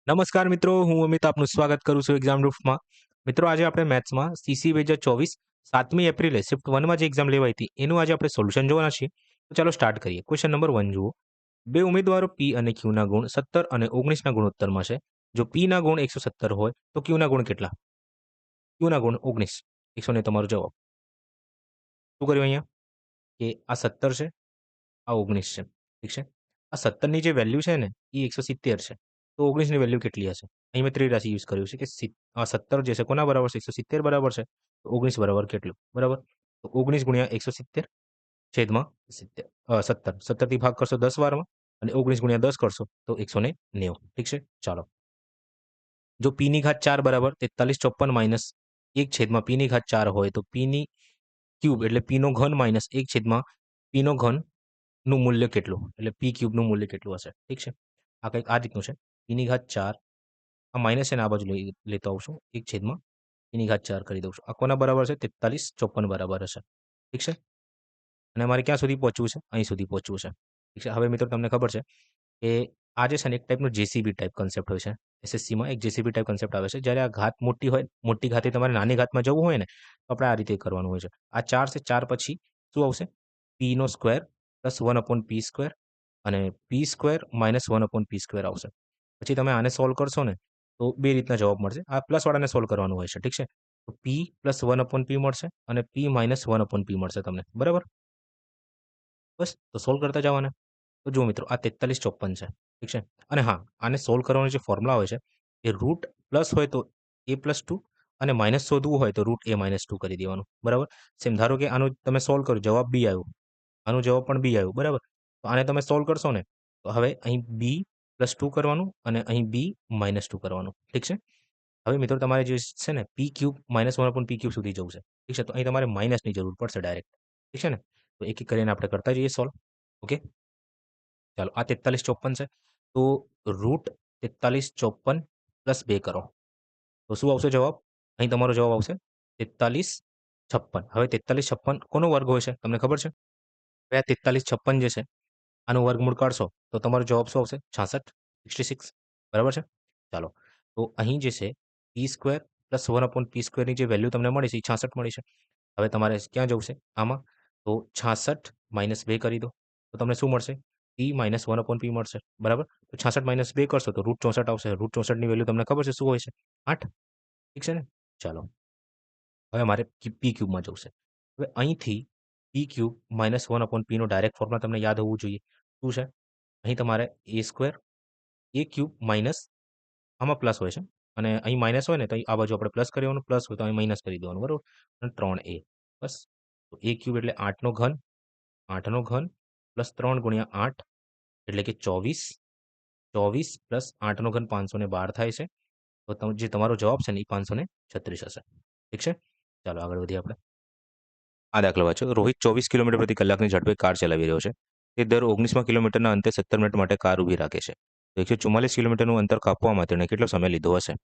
નમસ્કાર મિત્રો, હું અમિત આપનું સ્વાગત કરું છું એક્ઝામ રૂફમાં. મિત્રો, આજે આપણે મેથ્સમાં CC 2024 7મી એપ્રિલે શિફ્ટ 1માં જે એક્ઝામ લેવાઈ હતી, એનું આજે આપણે સોલ્યુશન જોવાના છીએ. તો ચાલો સ્ટાર્ટ કરીએ. ક્વેશ્ચન નંબર 1 જુઓ. બે ઉમેદવારો P અને Q ના ગુણ 17 અને 19 ના ગુણોત્તરમાં છે. જો P ના ગુણ 117 હોય, તો Q ના ગુણ કેટલા? Q ના ગુણ 19. 100 ને તમારો જવાબ. શું કર્યું અહીંયા? કે આ 17 છે, આ 19 છે. ઠીક છે? આ 17 ની જે વેલ્યુ છે ને, એ 170 છે. તો 19 ની વેલ્યુ કેટલી હશે? અહીં મેં ત્રિરાશી યુઝ કર્યું છે કે 17 જે છે કોના બરાબર છે? 170 બરાબર છે. તો 19 બરાબર કેટલું? બરાબર. તો 19 ગુણ્યા 170 છેદમાં 17. 17 થી ભાગ કરશો 10 વારમાં અને 19 ગુણ્યા 10 કરશો તો 190. ઠીક છે? ચાલો. જો p ની ઘાત 4 બરાબર 43 54 માઇનસ 1 છેદમાં p ની ઘાત 4 હોય તો p ની ક્યુબ એટલે p નો ઘન માઇનસ 1 છેદમાં p નો ઘન નું મૂલ્ય કેટલું? એટલે p ક્યુબનું મૂલ્ય કેટલું હશે? ઠીક છે? આ કંઈક આ રીતનું છે. p ની ઘાત 4 આ માઇનસ છે ને આ બાજુ લેતો આવશું 1 છેદમાં p ની ઘાત 4 કરી દઉં છું. આ કોના બરાબર છે? 43 54 બરાબર હશે. ઠીક છે? અને અમારે ક્યાં સુધી પહોંચવું છે? અહીં સુધી પહોંચવું છે. ઠીક છે? હવે મિત્રો તમને ખબર છે કે આ જે છે ને એક ટાઈપનું જેસીબી ટાઈપ કન્સેપ્ટ હોય છે. એસએસસીમાં એક જેસીબી ટાઈપ કન્સેપ્ટ આવે છે. જ્યારે આ ઘાત મોટી હોય, મોટી ઘાતે તમારે નાની ઘાતમાં જવું હોય ને, તો આપણે આ રીતે કરવાનું હોય છે. આ 4 છે, 4 પછી શું આવશે? p નો સ્ક્વેર પ્લસ 1/p સ્ક્વેર અને p square minus 1/p square આવશે. પછી તમે આને સોલ્વ કરશો ને તો બે રીતના જવાબ મળશે. આ પ્લસવાળાને સોલ્વ કરવાનું હોય છે. ઠીક છે? તો p પ્લસ 1/p મળશે અને p માઇનસ 1/p મળશે તમને. બરાબર? બસ તો સોલ્વ કરતા જવાના. તો જુઓ મિત્રો, આ 43 54 છે. ઠીક છે? અને હા, આને સોલ્વ કરવાનો જે ફોર્મ્યુલા હોય છે એ રૂટ પ્લસ હોય તો a+2 અને માઇનસ શોધવું હોય તો રૂટ a-2 કરી દેવાનું. બરાબર? સેમ ધારો કે આનું તમે સોલ્વ કરો, જવાબ b આવ્યો. આનો જવાબ પણ b આવ્યો. બરાબર? તો આને તમે સોલ્વ કરશો ને તો હવે અહીં b+2 કરવાનું અને અહીં b-2 કરવાનું. ઠીક છે? હવે મિત્રો તમારે જે છે ને p cube minus 1/p cube સુધી જવું છે. ઠીક છે? તો અહીં તમારે માઇનસની જરૂર પડશે ડાયરેક્ટ. ઠીક છે ને? તો એક એક કરીને આપણે કરતા જઈએ સોલ્વ. ઓકે? ચાલો, આ 43 54 છે. તો રૂટ 43 54 પ્લસ 2 કરો. તો શું આવશે જવાબ? અહીં તમારો જવાબ આવશે 43 56. હવે 43 56 કોનો વર્ગ હોય છે? તમને ખબર છે? હવે આ 43 56 જે છે આનું વર્ગમૂળ કાઢશો તો તમારો જવાબ શું આવશે? 66 66. બરાબર છે? ચાલો. તો અહીં જે છે p સ્ક્વેર પ્લસ 1/p સ્ક્વેરની જે વેલ્યુ તમને મળી છે એ 66 મળી છે. હવે તમારે ક્યાં જવું છે આમાં? તો 66 માઇનસ 2 કરી દો. તો તમને શું મળશે? p માઇનસ 1/p મળશે. બરાબર? તો 66 માઇનસ 2 કરશો તો રૂટ 64 આવશે. રૂટ 64 ની વેલ્યુ તમને ખબર છે શું હોય છે? 8. ઠીક છે ને? ચાલો. હવે મારે p ક્યુબમાં જવું છે. હવે અહીંથી p ક્યુબ માઇનસ 1/p નો ડાયરેક્ટ ફોર્મ્યુલા તમને યાદ હોવું જોઈએ. શું છે? અહીં તમારે a square a cube minus આમાં પ્લસ હોય છે અને અહીં માઇનસ હોય ને તો આ બાજુ આપણે પ્લસ કરી દેવાનું, પ્લસ હોય તો અહીં માઇનસ કરી દેવાનું. બરાબર? અને 3a બસ. તો a ક્યુબ એટલે 8નો ઘન, 8નો ઘન પ્લસ 3 ગુણ્યા 8 એટલે કે 24. 24 પ્લસ 8નો ઘન 512 થાય છે. તો જે તમારો જવાબ છે ને એ 536 હશે. ઠીક છે? ચાલો આગળ વધીએ આપણે. આ દાખલો વાંચો. રોહિત 24 કિલોમીટર પ્રતિ કલાકની ઝડપે કાર ચલાવી રહ્યો છે. તે દર 19મા કિલોમીટરના અંતે 17 મિનિટ માટે કાર ઊભી રાખે છે. તો 144 કિલોમીટરનું અંતર કાપવામાં તેણે કેટલો સમય લીધો હશે?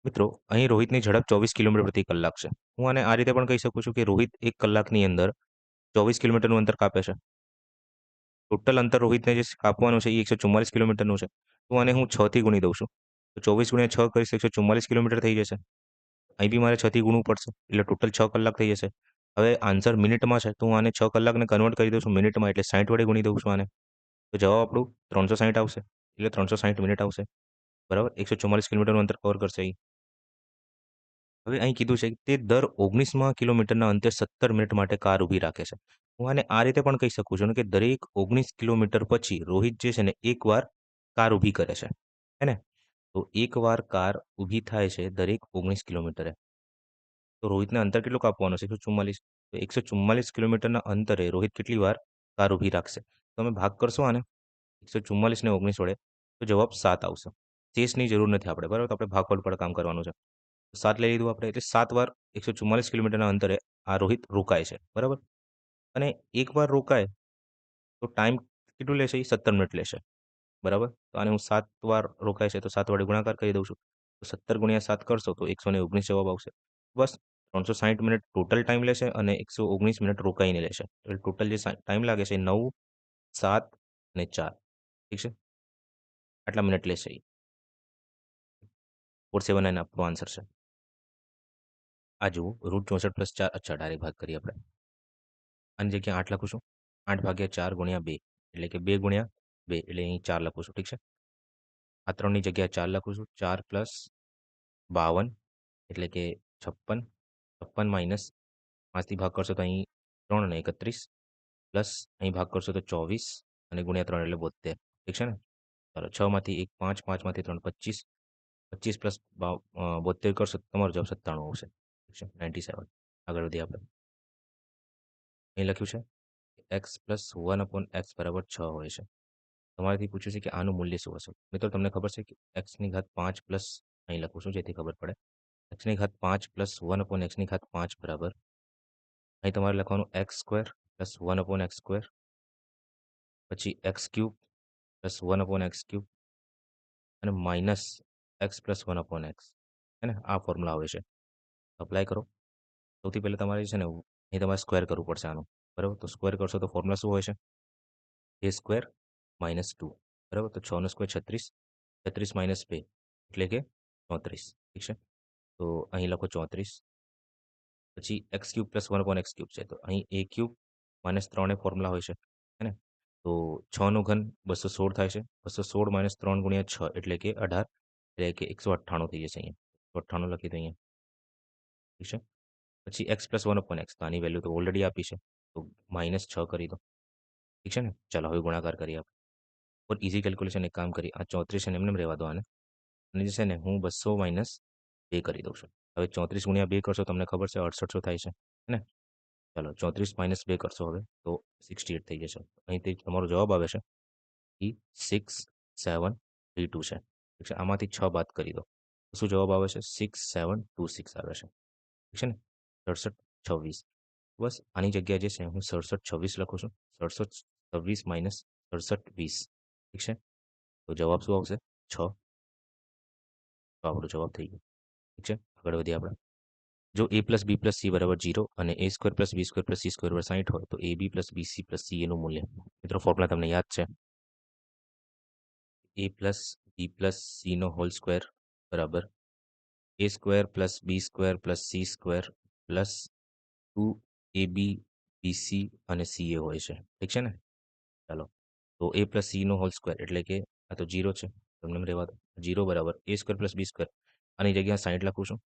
મિત્રો, અહીં રોહિતની ઝડપ 24 કિલોમીટર પ્રતિ કલાક છે. હું આને આ રીતે પણ કહી શકું છું કે રોહિત 1 કલાકની અંદર 24 કિલોમીટરનું અંતર કાપે છે. ટોટલ અંતર રોહિતને જે કાપવાનું છે એ 144 કિલોમીટરનું છે. તો આને હું 6 થી ગુણી દઉં છું. તો 24 ગુણ્યા 6 કરીશ 144 કિલોમીટર થઈ જશે. અહીં બી મારે 6 થી ગુણવું પડશે એટલે ટોટલ 6 કલાક થઈ જશે. હવે આન્સર મિનિટમાં છે તો હું આને 6 કલાકને કન્વર્ટ કરી દઉં છું મિનિટમાં એટલે 60 વડે ગુણી દઉં છું આને. તો જવાબ આપણું 360 આવશે એટલે 360 મિનિટ આવશે. બરાબર? 144 કિલોમીટરનું અંતર કવર કરશે એ. હવે અહીં કીધું છે કે તે દર 19મા કિલોમીટરના અંતે 17 મિનિટ માટે કાર ઊભી રાખે છે. હું આને આ રીતે પણ કહી શકું છું ને કે દરેક 19 કિલોમીટર પછી રોહિત જે છે ને એકવાર કાર ઊભી કરે છે. હે ને? તો એકવાર કાર ઊભી થાય છે દરેક 19 કિલોમીટરે. તો રોહિતને અંતર કેટલું કાપવાનું છે? 144. તો 144 કિલોમીટરના અંતરે રોહિત કેટલી વાર કાર ઊભી રાખશે? તો તમે ભાગ કરશો આને 144 ને 19 વડે તો જવાબ 7 આવશે. શેષની જરૂર નથી આપણે. બરાબર? તો આપણે ભાગફળ પર કામ કરવાનું છે. 7 લઈ લીધું આપણે એટલે 7 વાર 144 કિલોમીટરના અંતરે આ રોહિત રોકાય છે. બરાબર? અને એકવાર રોકાય તો ટાઈમ કેટલું લેશે? એ 17 મિનિટ લેશે. બરાબર? તો આને હું 7 વાર રોકાય છે તો 7 વડે ગુણાકાર કરી દઉં છું. તો 17 ગુણ્યા 7 કરશો તો 119 જવાબ આવશે. બસ 360 મિનિટ ટોટલ ટાઈમ લેશે અને 119 મિનિટ રોકાઈને લેશે. એટલે ટોટલ જે ટાઈમ લાગે છે 9, 7 અને 4. ઠીક છે? આટલા મિનિટ લેશે એ. 479 આપણો આન્સર છે. આ જુઓ √64 + 4. અચ્છા, ડાયરેક્ટ ભાગ કરીએ આપણે. આની જગ્યાએ 8 લખું છું. 8/4 × 2 એટલે કે 2 × 2 એટલે અહીં 4 લખું છું. ઠીક છે. આ 3ની જગ્યાએ 4 લખું છું. 4 + 52 એટલે કે 56. 56 માઇનસ 5થી ભાગ કરશો તો અહીં 3 અને 31 પ્લસ અહીં ભાગ કરશો તો 24 અને ગુણ્યા 3 એટલે 72. ઠીક છે ને? ચાલો 6માંથી 1 5, 5માંથી 3 25, 25 + 72 કરશો તો તમારો જવાબ 97 આવશે. ઠીક છે, 97. આગળ વધીએ આપણે. અહીં લખ્યું છે એક્સ પ્લસ 1/x બરાબર 6 હોય છે. તમારાથી પૂછ્યું છે કે આનું મૂલ્ય શું હશે? મિત્રો તમને ખબર છે કે એક્સની ઘાત 5 પ્લસ અહીં લખું છું જેથી ખબર પડે. એક્સની ઘાત 5 પ્લસ 1/xની ઘાત 5 બરાબર અહીં તમારે લખવાનું x² પ્લસ 1/x², પછી x³ પ્લસ 1/x³ અને માઇનસ x પ્લસ 1/x. હે ને? આ ફોર્મ્યુલા આવે છે. અપ્લાય કરો. સૌથી પહેલાં તમારે છે ને અહીં તમારે સ્ક્વેર કરવું પડશે આનું. બરાબર? તો સ્ક્વેર કરશો તો ફોર્મ્યુલા શું હોય છે? a² - 2. બરાબર? તો 6 નો સ્ક્વેર 36, 36 - 2 એટલે કે 34. ઠીક છે. તો અહીં લખો 34. પછી x³ પ્લસ 1/x³ છે. તો અહીં a³ - 3 એ ફોર્મ્યુલા હોય છે. હે ને? તો 6નો ઘન 216 થાય છે. 216 - 3 × 6 એટલે કે 18 એટલે કે 198 થઈ જશે અહીંયા. 198 લખી દો અહીંયા. ઠીક છે. પછી x પ્લસ 1/x તો આની વેલ્યુ તો ઓલરેડી આપી છે. તો -6 કરી દો. ઠીક છે ને? ચાલો હવે ગુણાકાર કરીએ આપણે. बहुत इजी कैलकुलेशन एक काम કરી. આ 34 છે ને એમને રહેવા દો આને. અને જે છે ને હું 200 - 2 કરી દઉં છું. હવે 34 × 2 કરશો તમને ખબર છે 6800 થાય છે. હે ને? ચાલો 34 - 2 કરશો હવે તો 68 થઈ જશે. અહીંથી તમારો જવાબ આવે છે એ 6732 છે. ઠીક છે. આમાંથી 6 બાદ કરી દો. શું જવાબ આવે છે? 6726 આવે છે. ઠીક છે ને? 6726. બસ આની જગ્યાએ જે છે હું 6726 લખું છું. 6726 - 6720. ઠીક છે. તો જવાબ શું આવશે? 6. તો આપણો જવાબ થઈ ગયો. ઠીક છે. આગળ વધીએ આપણે. જો a + b + c બરાબર 0 અને a² + b² + c² બરાબર 60 હોય તો ab + bc + ca નું મૂલ્ય. મિત્રો ફોર્મ્યુલા તમને યાદ છે. a + b + c નો હોલ સ્ક્વેર બરાબર a² + b² + c² plus 2ab bc અને ca હોય છે. ઠીક છે ને? ચાલો તો a + c નો હોલ સ્ક્વેર એટલે કે આ તો 0 છે. તમને એમ રહેવા દો. 0 બરાબર a² + b². આની જગ્યાએ 60 લખું છું.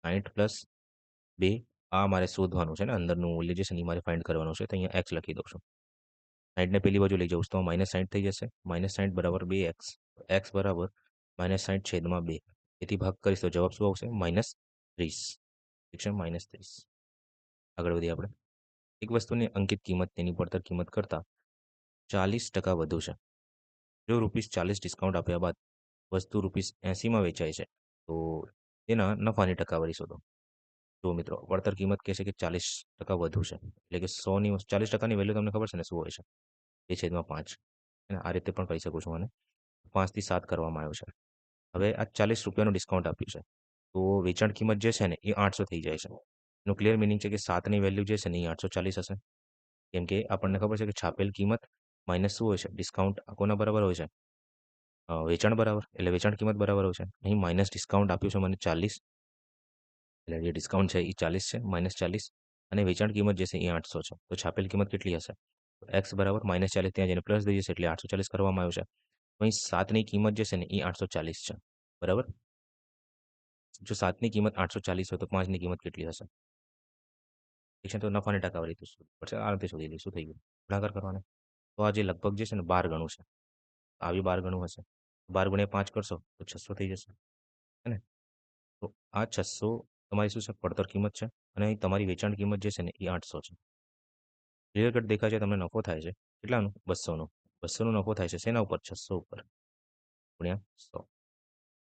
60 + 2 આ મારે શોધવાનું છે ને અંદરનું મૂલ્ય જે છે ને એ મારે ફાઇન્ડ કરવાનું છે. તો અહીંયા x લખી દઉં છું. 60ને પેલી બાજુ લઈ જાઉં છું તો -60 થઈ જશે. -60 બરાબર 2x. x બરાબર -60/2. એથી ભાગ કરીશ તો જવાબ શું આવશે? -30. ઠીક છે? -30. આગળ વધીએ આપણે. એક વસ્તુની અંકિત કિંમત તેની પડતર કિંમત કરતાં 40% વધુ છે. જો ₹40 ડિસ્કાઉન્ટ આપ્યા બાદ વસ્તુ ₹80માં વેચાય છે તો તેના નફાની ટકાવારી શોધો. જો મિત્રો વળતર કિંમત કહે છે કે 40% વધુ છે એટલે કે 100ની 40%ની વેલ્યુ તમને ખબર છે ને શું હોય છે? 2/5. અને આ રીતે પણ કહી શકું છું મને. 5થી 7 કરવામાં આવ્યો છે. હવે આ ₹40નું ડિસ્કાઉન્ટ આપ્યું છે. તો વેચાણ કિંમત જે છે ને એ 800 થઈ જાય છે. એનું ક્લિયર મિનિંગ છે કે 7ની વેલ્યુ જે છે ને એ 840 હશે. કેમ કે આપણને ખબર છે કે છાપેલ કિંમત માઇનસ શું હોય છે? ડિસ્કાઉન્ટ કોના બરાબર હોય છે? વેચાણ બરાબર. એટલે વેચાણ કિંમત બરાબર હોય છે. અહીં માઇનસ ડિસ્કાઉન્ટ આપ્યું છે મને 40. એટલે જે ડિસ્કાઉન્ટ છે એ 40 છે -40 અને વેચાણ કિંમત જે છે એ 800 છે. તો છાપેલ કિંમત કેટલી હશે? x બરાબર -40 ત્યાં જઈને પ્લસ થઈ જશે એટલે 840 કરવામાં આવ્યું છે. તો અહીં 7ની કિંમત જે છે ને એ 840 છે. બરાબર? જો 7ની કિંમત 840 હોય તો 5ની કિંમત કેટલી હશે? ઠીક છે. તો નફાની ટકાવારી તો શોધવી પડશે. આ રીતે શોધી લઈશું. થઈ ગયું. ગુણાકાર કરવાનો. તો આ જે લગભગ જે છે ને 12 ગણું છે. આવી 12 ગણું હશે. 12 × 5 કરશો તો 600 થઈ જશે. હે ને? તો આ 600 તમારી શું છે? પડતર કિંમત છે અને અહીં તમારી વેચાણ કિંમત જે છે ને એ 800 છે. ક્લિયર કટ દેખાય છે તમને નફો થાય છે. કેટલાનું? 200નો. 200નો નફો થાય છે શેના ઉપર? 600 ઉપર. ગુણ્યા 100.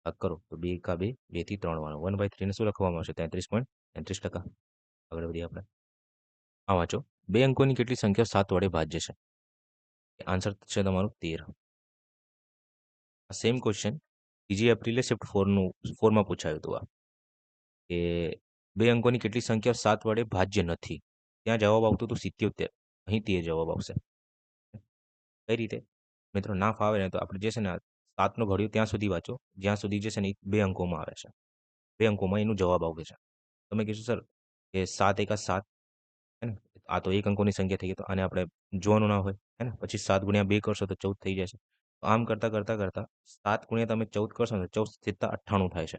ભાગ કરો તો 2 એકા 2, 2 થી 3 વાનો. 1/3 ને શું લખવામાં આવશે? 33.33%. આગળ વધીએ આપણે. આ વાંચો. 2 અંકોની કેટલી સંખ્યા 7 વડે ભાજ્ય છે? આન્સર છે તમારું 13. આ સેમ ક્વેશ્ચન 3 એપ્રિલે શિફ્ટ 4માં પૂછાયું હતું આ. કે 2 અંકોની કેટલી સંખ્યા 7 વડે ભાજ્ય નથી? ત્યાં જવાબ આવતું હતું 77. અહીં તે જવાબ આવશે. કઈ રીતે? મિત્રો ના ફાવે ને તો આપણે જે છે ને 7નો ઘડિયો ત્યાં સુધી વાંચો જ્યાં સુધી જે છે ને એ 2 અંકોમાં આવે છે. 2 અંકોમાં એનો જવાબ આવે છે. તમે કહેશો સર કે 7 એકા 7 હે ને? આ તો 1 અંકોની સંખ્યા થઈ ગઈ તો આને આપણે જોવાનું ના હોય, હે ને? પછી 7 ગુણ્યા 2 કરશો તો 14 થઈ જશે. તો આમ કરતાં 7 ગુણ્યા તમે 14 કરશો ને 14 સિત્તા 98 થાય છે.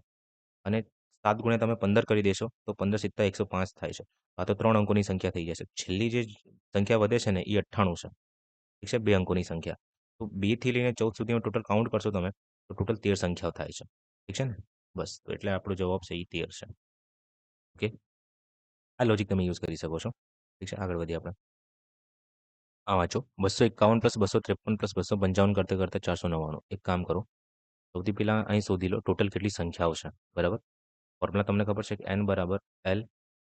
અને 7 ગુણ્યા તમે 15 કરી દેશો તો 15 સિત્તા 105 થાય છે. આ તો 3 અંકોની સંખ્યા થઈ જશે. છેલ્લી જે સંખ્યા વધે છે ને એ 98 છે. ઠીક છે? 2 અંકોની સંખ્યા. તો 2 થી લઈને 14 સુધીમાં ટોટલ કાઉન્ટ કરશો તમે તો ટોટલ 13 સંખ્યાઓ થાય છે. ઠીક છે ને? બસ તો એટલે આપણો જવાબ છે એ 13 છે. ઓકે? આ લોજિક તમે યુઝ કરી શકો છો. ઠીક છે? આગળ વધીએ આપણે. આ વાંચો 251 પ્લસ 253 પ્લસ 255 કરતાં 499. એક કામ કરો. સૌથી પહેલાં અહીં શોધી લો ટોટલ કેટલી સંખ્યાઓ છે. બરાબર? ફોર્મ્યુલા તમને ખબર છે કે n બરાબર L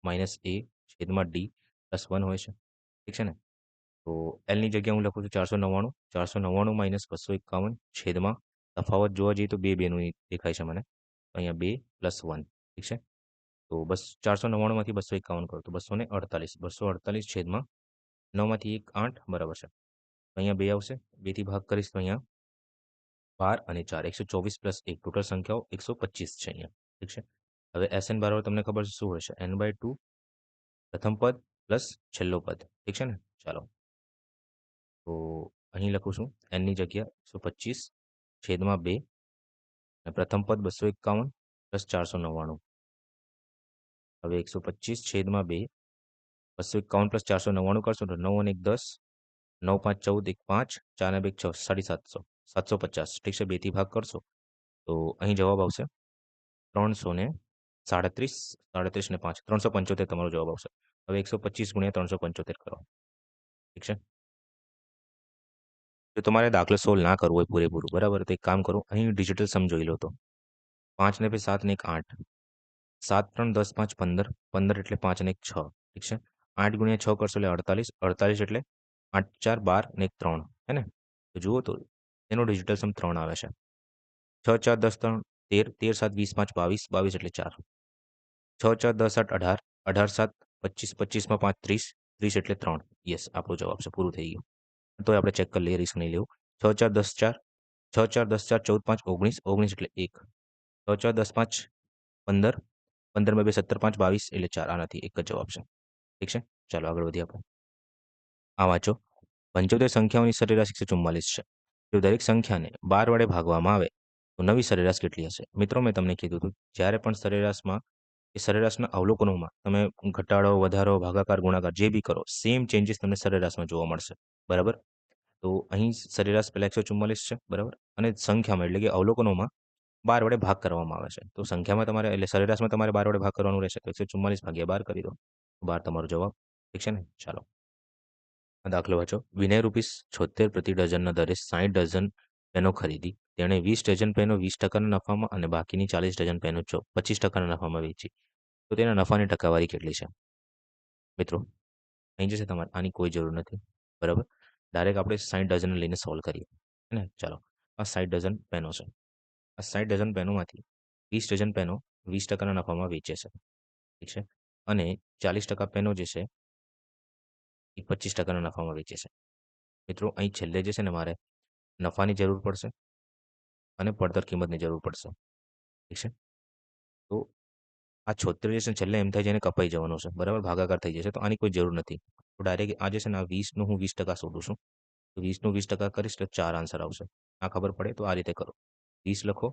માઇનસ A છેદમાં D પ્લસ 1 હોય છે. ઠીક છે ને? તો એલની જગ્યાએ હું લખું છું 499. 499 માઇનસ 251 છેદમાં તફાવત જોવા જઈએ તો 2 બેનું દેખાય છે મને. તો અહીંયા 2 પ્લસ 1. ઠીક છે? તો બસ 499માંથી 251 કરો તો 248. 248 છેદમાં 9માંથી 1 8 બરાબર છે. તો અહીંયા 2 આવશે. 2થી ભાગ કરીશ તો અહીંયા 12 અને 4 124 પ્લસ 1 ટોટલ સંખ્યાઓ 125 છે અહીંયા. ઠીક છે? હવે SN બરાબર તમને ખબર છે શું હોય છે n/2 પ્રથમ પદ પ્લસ છેલ્લો પદ. ઠીક છે ને? ચાલો. તો અહીં લખું છું એનની જગ્યા 125 છેદમાં 2 અને પ્રથમ પદ 251 પ્લસ 499. હવે 125 છેદમાં 2 251 પ્લસ 499 કરશો તો 9 અને 1 10 9 5 14 1 5 4 અને 2 6 750 750. ઠીક છે? 2થી ભાગ કરશો તો અહીં જવાબ આવશે 337 37 ને 5 375 તમારો જવાબ આવશે. હવે 125 ગુણ્યા 375 કરો. ઠીક છે? જો તમારે દાખલો સોલ્વ ના કરવો હોય પૂરેપૂરું બરાબર તો એક કામ કરો અહીં ડિજિટલ સમ જોઈ લો તો 5 ને 2 7 ને 1 8 7 3 10 5 15 15 એટલે 5 અને 1 6. ઠીક છે? 8 ગુણ્યા 6 કરશો એટલે 48 48 એટલે 8 4 12 ને 1 3. હે ને? તો જુઓ તો એનો ડિજિટલ સમ 3 આવે છે. 6 4 10 3 13 13 7 20 5 22 22 એટલે 4. 6 4 10 8 18 18 7 25 25 માં 5 30 30 એટલે 3. યસ આપણો જવાબ છે પૂરું થઈ ગયું. તો આપણે ચેક કરી લઈએ રિસ્ક નહીં લેવું. 6 4 10 4 6 4 10 4 14 5 19 19 એટલે 1. 6 4 10 5 15 15 માં 2 17 5 22 એટલે 4. આનાથી એક જ જવાબ છે. ઠીક છે? ચાલો આગળ વધીએ આપણે. આ વાંચો 75 સંખ્યાઓની સરેરાશ 144 છે. જો દરેક સંખ્યાને 12 વડે ભાગવામાં આવે તો નવી સરેરાશ કેટલી હશે? મિત્રો મેં તમને કીધું હતું જ્યારે પણ સરેરાશમાં એ સરેરાશના અવલોકનોમાં તમે ઘટાડો વધારો ભાગાકાર ગુણાકાર જે બી કરો સેમ ચેન્જીસ તમને સરેરાશમાં જોવા મળશે. બરાબર? તો અહીં સરેરાશ પહેલાં 144 છે. બરાબર? અને સંખ્યામાં એટલે કે અવલોકનોમાં 12 વડે ભાગ કરવામાં આવે છે. તો સંખ્યામાં તમારે એટલે સરેરાશમાં તમારે 12 વડે ભાગ કરવાનું રહેશે. તો 144 ભાગ્યા 12 કરી દો. 12 તમારો જવાબ. ઠીક છે ને? ચાલો. દાખલો વાંચો. વિનય ₹76 પ્રતિ ડઝનના દરે 60 ડઝન પેનો ખરીદી. તેણે 20 ડઝન પેનો 20% નફામાં અને બાકીની 40 ડઝન પેનો 25% નફામાં વેચી. તો તેના નફાની ટકાવારી કેટલી છે? મિત્રો અહીં જે છે તમારે આની કોઈ જરૂર નથી. બરાબર? ડાયરેક્ટ આપણે 60 ડઝન લઈને સોલ્વ કરીએ. હે ને? ચાલો. આ 60 ડઝન પેનો છે. આ 60 ડઝન પેનોમાંથી 20 ડઝન પેનો 20% નફામાં વેચે છે. ઠીક છે? અને 40% પેનો જે છે એ 25% નફામાં વેચે છે. મિત્રો અહીં છેલ્લે જે છે ને મારે નફાની જરૂર પડશે અને પડતર કિંમતની જરૂર પડશે. ઠીક છે? તો આ 76 જે છે છેલ્લે એમ થાય છે એને કપાઈ જવાનો છે. બરાબર? ભાગાકાર થઈ જશે. તો આની કોઈ જરૂર નથી. તો ડાયરેક્ટ આ જે છે ને આ 20નું હું 20% શોધું છું. તો 20નું 20% કરીશ તો 4 આન્સર આવશે. આ ખબર પડે તો આ રીતે કરો. 20 લખો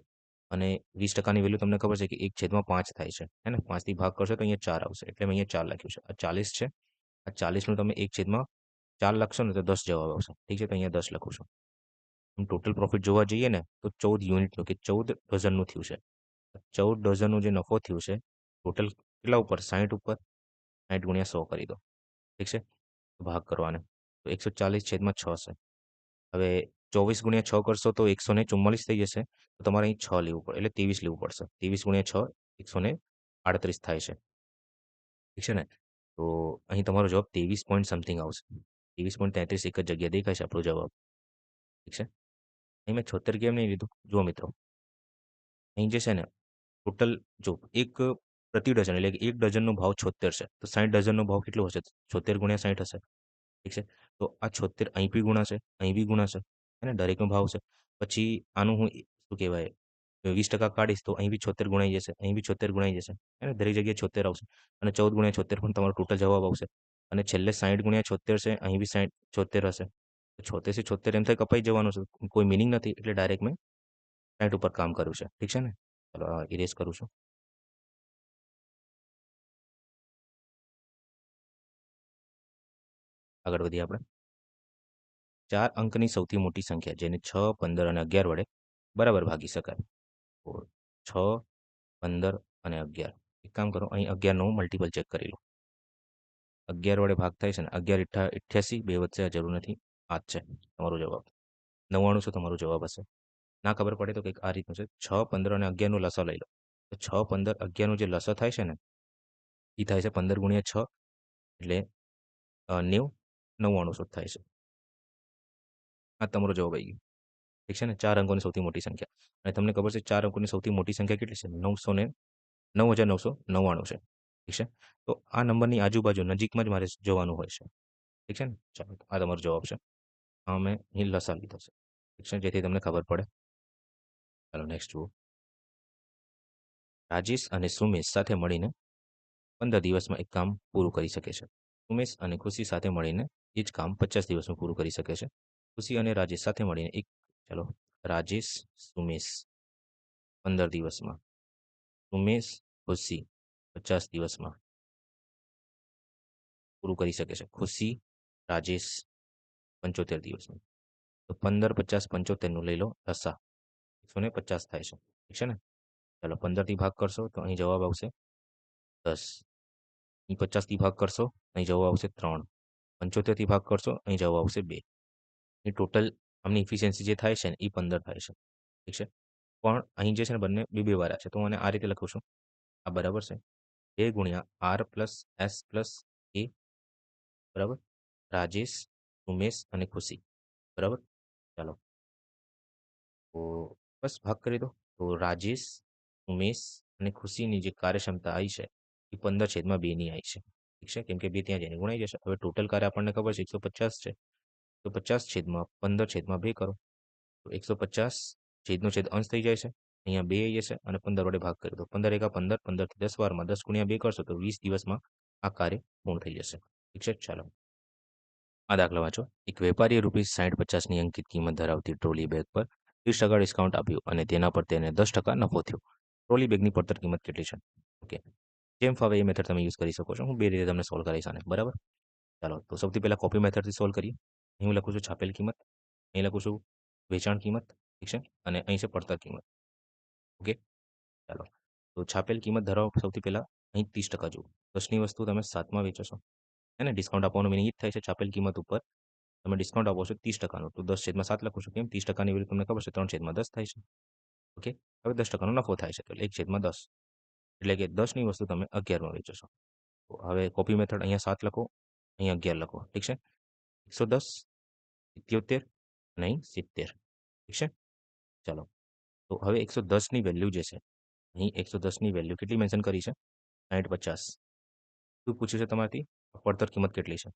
અને 20%ની વેલ્યુ તમને ખબર છે કે 1/5 થાય છે. હે ને? 5થી ભાગ કરશો તો અહીંયા 4 આવશે. એટલે મેં અહીંયા 4 લખ્યું છે. આ 40 છે. આ 40નું તમે 1/4 લખશો ને તો 10 જવાબ આવશે. ઠીક છે? તો અહીંયા 10 લખું છું. ટોટલ પ્રોફિટ જોવા જઈએ ને તો 14 યુનિટનું કે 14 ડઝનનું થયું છે. 14 ડઝનનો જે નફો થયો છે ટોટલ કેટલા ઉપર 60 ઉપર 60 ગુણ્યા 100 કરી દો. ઠીક છે? ભાગ કરો આને તો 140/6 છે. હવે 24 ગુણ્યા 6 કરશો તો 144 થઈ જશે. તો તમારે અહીં 6 લેવું પડે એટલે 23 લેવું પડશે. 23 ગુણ્યા 6 138 થાય છે. ઠીક છે ને? તો અહીં તમારો જવાબ 23 પોઈન્ટ સમથિંગ આવશે. 23.33 એક જ જગ્યાએ દેખાય છે આપણો જવાબ. ઠીક છે? અહીં મેં 76 કેમ નહીં લીધું? જુઓ મિત્રો અહીં જે છે ને ટોટલ જો એક પ્રતિ ડઝન એટલે કે 1 ડઝનનો ભાવ 76 છે. તો 60 ડઝનનો ભાવ કેટલો હશે? 76 ગુણ્યા 60 હશે. ઠીક છે? તો આ 76 અહીં બી ગુણાશે, અહીં બી ગુણાશે. હે ને? દરેકનો ભાવ છે. પછી આનું હું શું કહેવાય 20% કાઢીશ તો અહીં બી 76 ગુણાઈ જશે, અહીં બી 76 ગુણાઈ જશે. હે ને? દરેક જગ્યાએ 76 આવશે અને 14 ગુણ્યા 76 પણ તમારો ટોટલ જવાબ આવશે અને છેલ્લે 60 ગુણ્યા 76 છે, અહીં બી 60 76 હશે. તો 76 થી 76 એમ થાય કપાઈ જવાનું છે. કોઈ મીનિંગ નથી એટલે ડાયરેક્ટ મેં 60 ઉપર કામ કર્યું છે. ઠીક છે ને? ચાલો ઇરેઝ કરું છું. આગળ વધીએ આપણે. 4 અંકની સૌથી મોટી સંખ્યા જેને 6, 15 અને 11 વડે બરાબર ભાગી શકાય. તો 6, 15 અને 11. એક કામ કરો, અહીં 11નો મલ્ટિપલ ચેક કરી લો. 11 વડે ભાગ થાય છે ને, 11 ઈઠ્ઠા 88, 2 વધશે, આ જરૂર નથી. આ જ છે તમારો જવાબ. 99 તમારો જવાબ હશે. ના ખબર પડે તો કંઈક આ રીતનું છે. 6, 15 અને 11નો લસાઅ લઈ લો. તો 6, 15, 11નો જે લસાઅ થાય છે ને, એ થાય છે 15 ગુણ્યા 6 એટલે 90, 99 થાય છે. આ તમારો જવાબ આવી ગયો. ઠીક છે ને? 4 અંકોની સૌથી મોટી સંખ્યા. અને તમને ખબર છે 4 અંકોની સૌથી મોટી સંખ્યા કેટલી છે? 9999 છે. ઠીક છે? તો આ નંબરની આજુબાજુ નજીકમાં જ મારે જવાનું હોય છે. ઠીક છે ને? ચાલો આ તમારો જવાબ છે. આ મેં અહીં લસાઅ લીધો છે. ઠીક છે? જેથી તમને ખબર પડે. ચાલો નેક્સ્ટ જુઓ. રાજેશ અને સુમેશ સાથે મળીને 15 દિવસમાં એક કામ પૂરું કરી શકે છે. ઉમેશ અને ખુશી સાથે મળીને એ જ કામ 50 દિવસમાં પૂરું કરી શકે છે. ખુશી અને રાજેશ સાથે મળીને ચાલો રાજેશ સુમેશ 15 દિવસમાં, ઉમેશ ખુશી 50 દિવસમાં પૂરું કરી શકે છે. ખુશી રાજેશ 75 દિવસમાં. તો 15, 50, 75નું લઈ લો લસા, 150 થાય છે. ઠીક છે ને? ચાલો 15થી ભાગ કરશો તો અહીં જવાબ આવશે 10. અહીં 50થી ભાગ કરશો અહીં જવાબ આવશે 3. 75થી ભાગ કરશો અહીં જવાબ આવશે 2. એ ટોટલ આમની ઇફિશિયન્સી જે થાય છે ને એ 15 થાય છે. ઠીક છે? પણ અહીં જે છે ને બંને બે વાળા છે. તો હું આને આ રીતે લખું છું. આ બરાબર છે. 2 ગુણ્યા આર પ્લસ એસ પ્લસ એ બરાબર, રાજેશ, ઉમેશ અને ખુશી. બરાબર? ચાલો તો બસ ભાગ કરી દો. તો રાજેશ, ઉમેશ અને ખુશીની જે કાર્યક્ષમતા આવી છે એ 15/2ની આવી છે. ઠીક છે? કેમ કે 2 ત્યાં જઈને ગુણાઈ જશે. હવે ટોટલ કાર્ય આપણને ખબર છે 150 છે. તો 50/15/2 કરો. તો 150 છેદનો છેદ અંશ થઈ જાય છે. અહીંયા 2 આવી જશે અને 15 વડે ભાગ કરી દો. 15 એકા 15, 15થી 10 વારમાં 10 ગુણ્યા 2 કરશો તો 20 દિવસમાં આ કાર્ય પૂર્ણ થઈ જશે. ઠીક છે? ચાલો આ દાખલા વાંચો. એક વેપારીએ ₹60-50ની અંકિત કિંમત ધરાવતી ટ્રોલી બેગ પર 30% ડિસ્કાઉન્ટ આપ્યું અને તેના પર તેને 10% નફો થયો. ટ્રોલી બેગની પડતર કિંમત કેટલી છે? ઓકે, જેમ ફાવે એ મેથડ તમે યુઝ કરી શકો છો. હું બે રીતે તમને સોલ્વ કરીશ આને. બરાબર? ચાલો તો સૌથી પહેલાં કોપી મેથડથી સોલ્વ કરીએ. અહીં હું લખું છું છાપેલ કિંમત, અહીં લખું છું વેચાણ કિંમત. ઠીક છે? અને અહીં છે પડતર કિંમત. ઓકે, ચાલો તો છાપેલ કિંમત ધરાવો. સૌથી પહેલાં અહીં 30% જુઓ. 10ની વસ્તુ તમે 7માં વેચો છો. હે ને? ડિસ્કાઉન્ટ આપવાનું મિનિંગ એ જ થાય છે છાપેલ કિંમત ઉપર તમે ડિસ્કાઉન્ટ આપો છો 30%નું. તો 10/7 લખું છું. કેમ? 30%ની વેલ્યુ તમને ખબર છે 3/10 થાય છે. ઓકે, હવે 10%નો નફો થાય છે. તો 1/10 એટલે કે 10ની વસ્તુ તમે 11માં વેચો છો. તો હવે કોપી મેથડ અહીંયા 7 લખો, અહીં 11 લખો. ઠીક છે? 110, 77 અને અહીં 70. ઠીક છે? ચાલો તો હવે 110ની વેલ્યુ જે છે અહીં 110ની વેલ્યુ કેટલી મેન્શન કરી છે? 60, 50. શું પૂછ્યું છે તમારાથી? પડતર કિંમત કેટલી છે?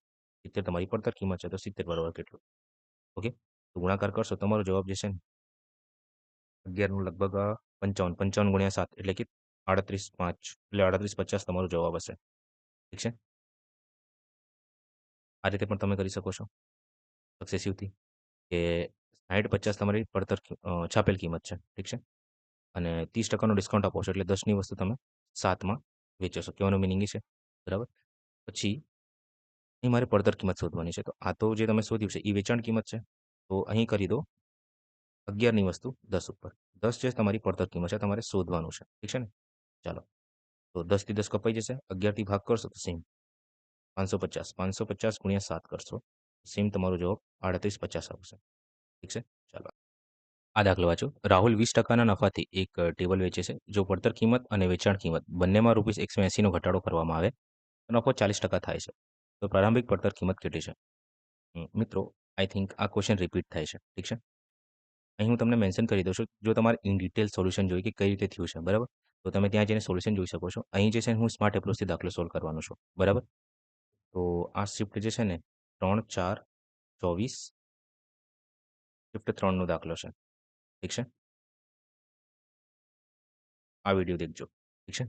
70 તમારી પડતર કિંમત છે. તો 70 બરાબર કેટલું? ઓકે, તો ગુણાકાર કરશો તમારો જવાબ જે છે ને 11નું લગભગ 55, 55 ગુણ્યા 7 એટલે કે 38/5 એટલે 38/50 તમારો જવાબ હશે. ઠીક છે? આ રીતે પણ તમે કરી શકો છો સક્સેસિવથી કે 60/50 તમારી પડતર છાપેલ કિંમત છે. ઠીક છે? અને 30%નો ડિસ્કાઉન્ટ આપો છો એટલે 10ની વસ્તુ તમે 7માં વેચો છો. કહેવાનો મિનિંગ એ છે. બરાબર? પછી અહીં મારે પડતર કિંમત શોધવાની છે. તો આ તો જે તમે શોધ્યું છે એ વેચાણ કિંમત છે. તો અહીં કરી દો 11ની વસ્તુ 10 ઉપર. 10 જે તમારી પડતર કિંમત છે તમારે શોધવાનું છે. ઠીક છે ને? ચાલો તો 10થી 10 કપાઈ જશે. 11થી ભાગ કરશો તો સેમ 550. 550 ગુણ્યા 7 કરશો. સેમ તમારો જવાબ 38/50 આવશે. ઠીક છે? ચાલો આ દાખલો વાંચો. રાહુલ 20%ના નફાથી એક ટેબલ વેચે છે. જો પડતર કિંમત અને વેચાણ કિંમત બંનેમાં ₹180નો ઘટાડો કરવામાં આવે તો નફો 40% થાય છે. તો પ્રારંભિક પડતર કિંમત કેટલી છે? મિત્રો આઈ થિંક આ ક્વેશ્ચન રિપીટ થાય છે. ઠીક છે? અહીં હું તમને મેન્શન કરી દઉં છું. જો તમારે ઇન ડિટેલ સોલ્યુશન જોઈએ કે કઈ રીતે થયું છે બરાબર, તો તમે ત્યાં જઈને સોલ્યુશન જોઈ શકો છો. અહીં જે છે હું સ્માર્ટ એપ્રોચથી દાખલો સોલ્વ કરવાનો છું. બરાબર? તો આ શિફ્ટ જે છે ને 3, 4, 24 શિફ્ટ 3નો દાખલો છે. ઠીક છે, આ વિડીયો દેખજો. ઠીક છે,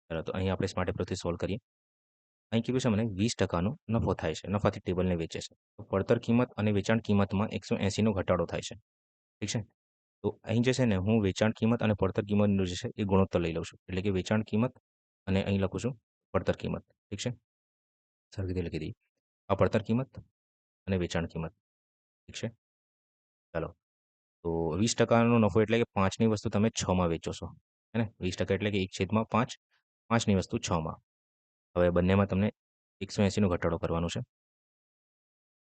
ચાલો તો અહીં આપણે સ્માર્ટ એપ્રોચથી સોલ્વ કરીએ. અહીં કીધું છે મને 20% નફો થાય છે, નફાથી ટેબલને વેચે છે. તો પડતર કિંમત અને વેચાણ કિંમતમાં 180નો ઘટાડો થાય છે. ઠીક છે, તો અહીં જે છે ને હું વેચાણ કિંમત અને પડતર કિંમતનું જે છે એ ગુણોત્તર લઈ લઉં છું. એટલે કે વેચાણ કિંમત અને અહીં લખું છું પડતર કિંમત. ઠીક છે, સરખી રીતે લખી દઈએ. આ પડતર કિંમત અને વેચાણ કિંમત. ઠીક છે, ચાલો તો 20%નો નફો એટલે કે 5ની વસ્તુ તમે 6માં વેચો છો. હે ને? 20% એટલે કે 1/5, 5ની વસ્તુ 6માં. હવે બંનેમાં તમને 180નો ઘટાડો કરવાનો છે.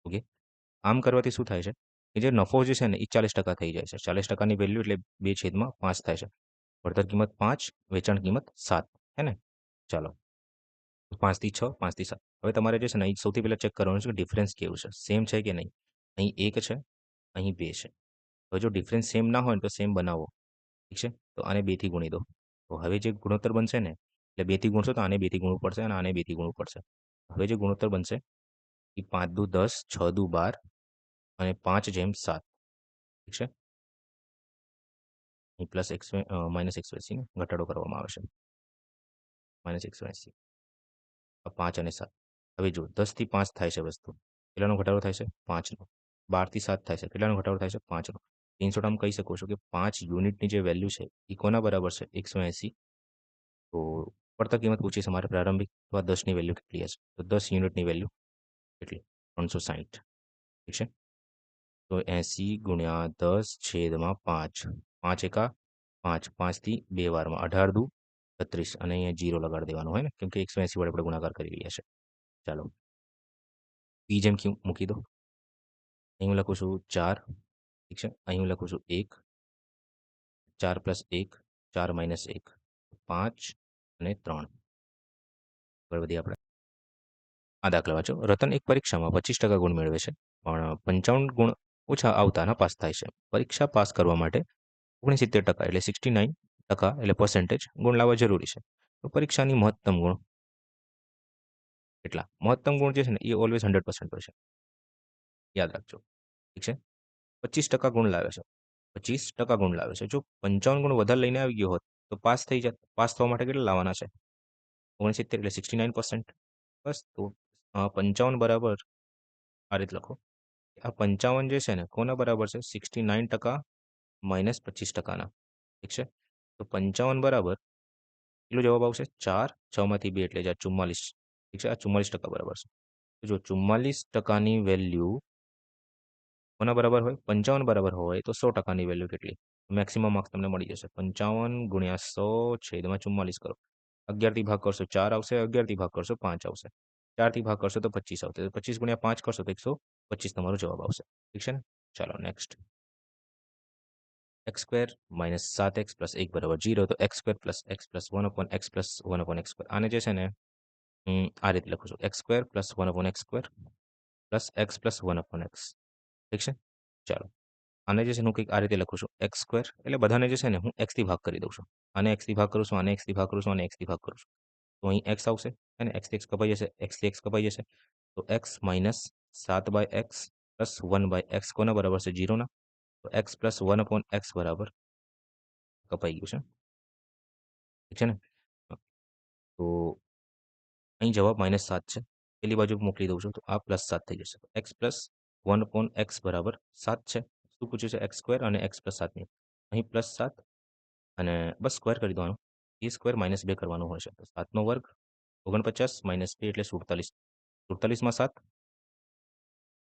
ઓકે. આમ કરવાથી શું થાય છે કે જે નફો જે છે ને એ 40% થઈ જાય છે. 40%ની વેલ્યુ એટલે 2/5 થાય છે. પડતર કિંમત 5, વેચાણ કિંમત 7. હે ને? ચાલો. 5 થી 6, 5 થી 7. હવે તમારે જે છે ને અહીં સૌથી પહેલાં ચેક કરવાનું છે કે ડિફરન્સ કેવું છે, સેમ છે કે નહીં. અહીં 1 છે, અહીં 2 છે. હવે જો ડિફરન્સ સેમ ના હોય ને તો સેમ બનાવો. ઠીક છે, તો આને 2 થી ગુણી દો. તો હવે જે ગુણોત્તર બનશે ને એટલે 2 થી ગુણશો તો આને 2 થી ગુણવું પડશે અને આને 2 થી ગુણવું પડશે. હવે જે ગુણોત્તર બનશે એ 5 દુ 10, 6 દુ 12 અને 5/7. ઠીક છે, અહીં પ્લસ -180 ઘટાડો કરવામાં આવશે. -180 આ 5 અને 7. હવે જો 10 થી 5 થાય છે વસ્તુ, કેટલાનો ઘટાડો થાય છે 5નો. 12 થી 7 થાય છે, કેટલાનો ઘટાડો થાય છે 5નો. ઇન શોર્ટ આમ કહી શકો છો કે 5 યુનિટની જે વેલ્યુ છે એ કોના બરાબર છે 180. તો પડતર કિંમત પૂછી છે મારે પ્રારંભિક, તો આ 10ની વેલ્યુ કેટલી હશે, તો 10 યુનિટની વેલ્યુ કેટલી 360. ઠીક છે, તો 80 ગુણ્યા 10/5. 5 એકા 5, 5 થી 2 વારમાં 18 દુ 36 અને અહીંયા 0 લગાડી દેવાનું હોય ને, કેમ કે 180 વડે આપણે ગુણાકાર કરી રહ્યા છે. ચાલો પી જેમ ક્યુ મૂકી દો. અહીં હું લખું છું 4. ઠીક છે, અહીં હું લખું છું 1, 4 + 1, 4 - 1, 5 અને 3. આગળ વધીએ આપણે. આ દાખલા વાંચો. રતન એક પરીક્ષામાં 25% ગુણ મેળવે છે, પણ 55 ગુણ ઓછા આવતા નાપાસ થાય છે. પરીક્ષા પાસ કરવા માટે 69% એટલે 69% એટલે પર્સન્ટેજ ગુણ લાવવા જરૂરી છે. તો પરીક્ષાની મહત્તમ ગુણ કેટલા? મહત્તમ ગુણ જે છે ને એ ઓલવેઝ 100% હોય છે. યાદ રાખજો. ઠીક છે, 25% ગુણ લાવે છે. 25% ગુણ લાવે છે. જો 55 ગુણ વધારે લઈને આવી ગયો હોત તો પાસ થઈ જાત. પાસ થવા માટે કેટલા લાવવાના છે? 69 એટલે 69%. બસ તો 55 બરાબર આ રીતે લખો. આ 55 જે છે ને કોના બરાબર છે? 69% - 25%ના. ઠીક છે, તો 55 બરાબર કેટલો જવાબ આવશે? 4, 6માંથી 2 એટલે 44. ઠીક છે, આ 44% બરાબર છે. તો જો 44%ની વેલ્યુ કોના બરાબર હોય? 55 બરાબર હોય તો 100%ની વેલ્યુ કેટલી? મેક્સિમમ માર્ક્સ તમને મળી જશે. 55 ગુણ્યા 100/44 કરો. 11 થી ભાગ કરશો 4 આવશે, 11 થી ભાગ કરશો 5 આવશે, 4 થી ભાગ કરશો તો 25 આવશે. 25 ગુણ્યા 5 કરશો તો 125 તમારો જવાબ આવશે. ઠીક છે ને? ચાલો નેક્સ્ટ. x² - 7x + 1 = 0. તો x² + x + 1/x + 1/x². આને જે છે ને આ રીતે લખું છું. x² + 1/x² + x + 1/x. ઠીક છે, ચાલો આને જે છે હું કંઈક આ રીતે લખું છું. x² એટલે બધાને જે છે ને હું x થી ભાગ કરી દઉં છું. આને x થી ભાગ કરું છું, આને x થી ભાગ કરું છું, આને x થી ભાગ કરું છું. તો અહીં x આવશે અને x થી x કપાઈ જશે, x થી x કપાઈ જશે. તો x - 7/x + 1/x કોના બરાબર છે? 0 ના. તો x + 1/x બરાબર કપાઈ ગયું છે. ઠીક છે ને? તો અહીં જવાબ -7 છે. પેલી બાજુ મોકલી દઉં છું તો આ +7 થઈ જશે. x + 1/x બરાબર 7 છે. શું પૂછ્યું છે? x² અને x + 7ની. અહીં +7 અને બસ સ્ક્વેર કરી દેવાનો. a² - 2 કરવાનું હોય છે. તો 7નો વર્ગ 49 - 2 એટલે 47. 47 માં 7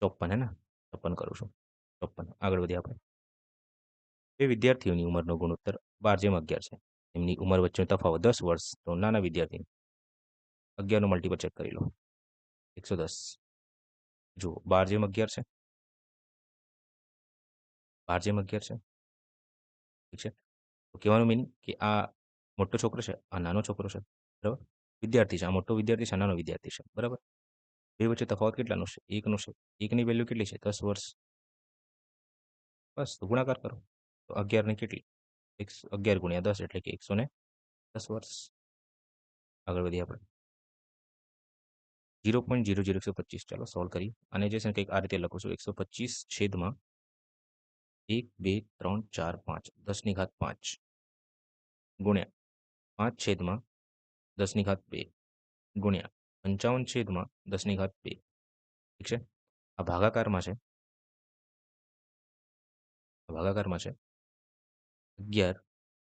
54 હે ને? 54 કરું છું. 54. આગળ વધીએ આપણે. બે વિદ્યાર્થીઓની ઉંમરનો ગુણોત્તર 12/11 છે. એમની ઉંમર વચ્ચેનો તફાવત 10 વર્ષ. તો નાના વિદ્યાર્થી 11નો મલ્ટીપલ ચેક કરી લો. 110. જુઓ 12/11 છે. 12/11 છે. ઠીક છે. તો કહેવાનું મીનિંગ કે આ મોટો છોકરો છે, આ નાનો છોકરો છે. બરાબર? વિદ્યાર્થી છે. આ મોટો વિદ્યાર્થી છે, આ નાનો વિદ્યાર્થી છે. બરાબર? બે વચ્ચે તફાવત કેટલાનો છે? 1નો છે. 1ની વેલ્યુ કેટલી છે? 10 વર્ષ. બસ તો ગુણાકાર કરો. તો 11ની કેટલી? 11 ગુણ્યા 10 એટલે કે 110 વર્ષ. આગળ વધીએ આપણે. 0.00125. ચાલો સોલ્વ કરીએ. અને જે છે ને કંઈક આ રીતે લખું છું. 125 છેદમાં 1, 2, 3, 4, 5 10 ની ઘાત 5 ગુણ્યા 5 છેદમાં 10 ની ઘાત 2 ગુણ્યા 55 છેદમાં 10 ની ઘાત 2 ઠીક છે. આ ભાગાકારમાં છે 11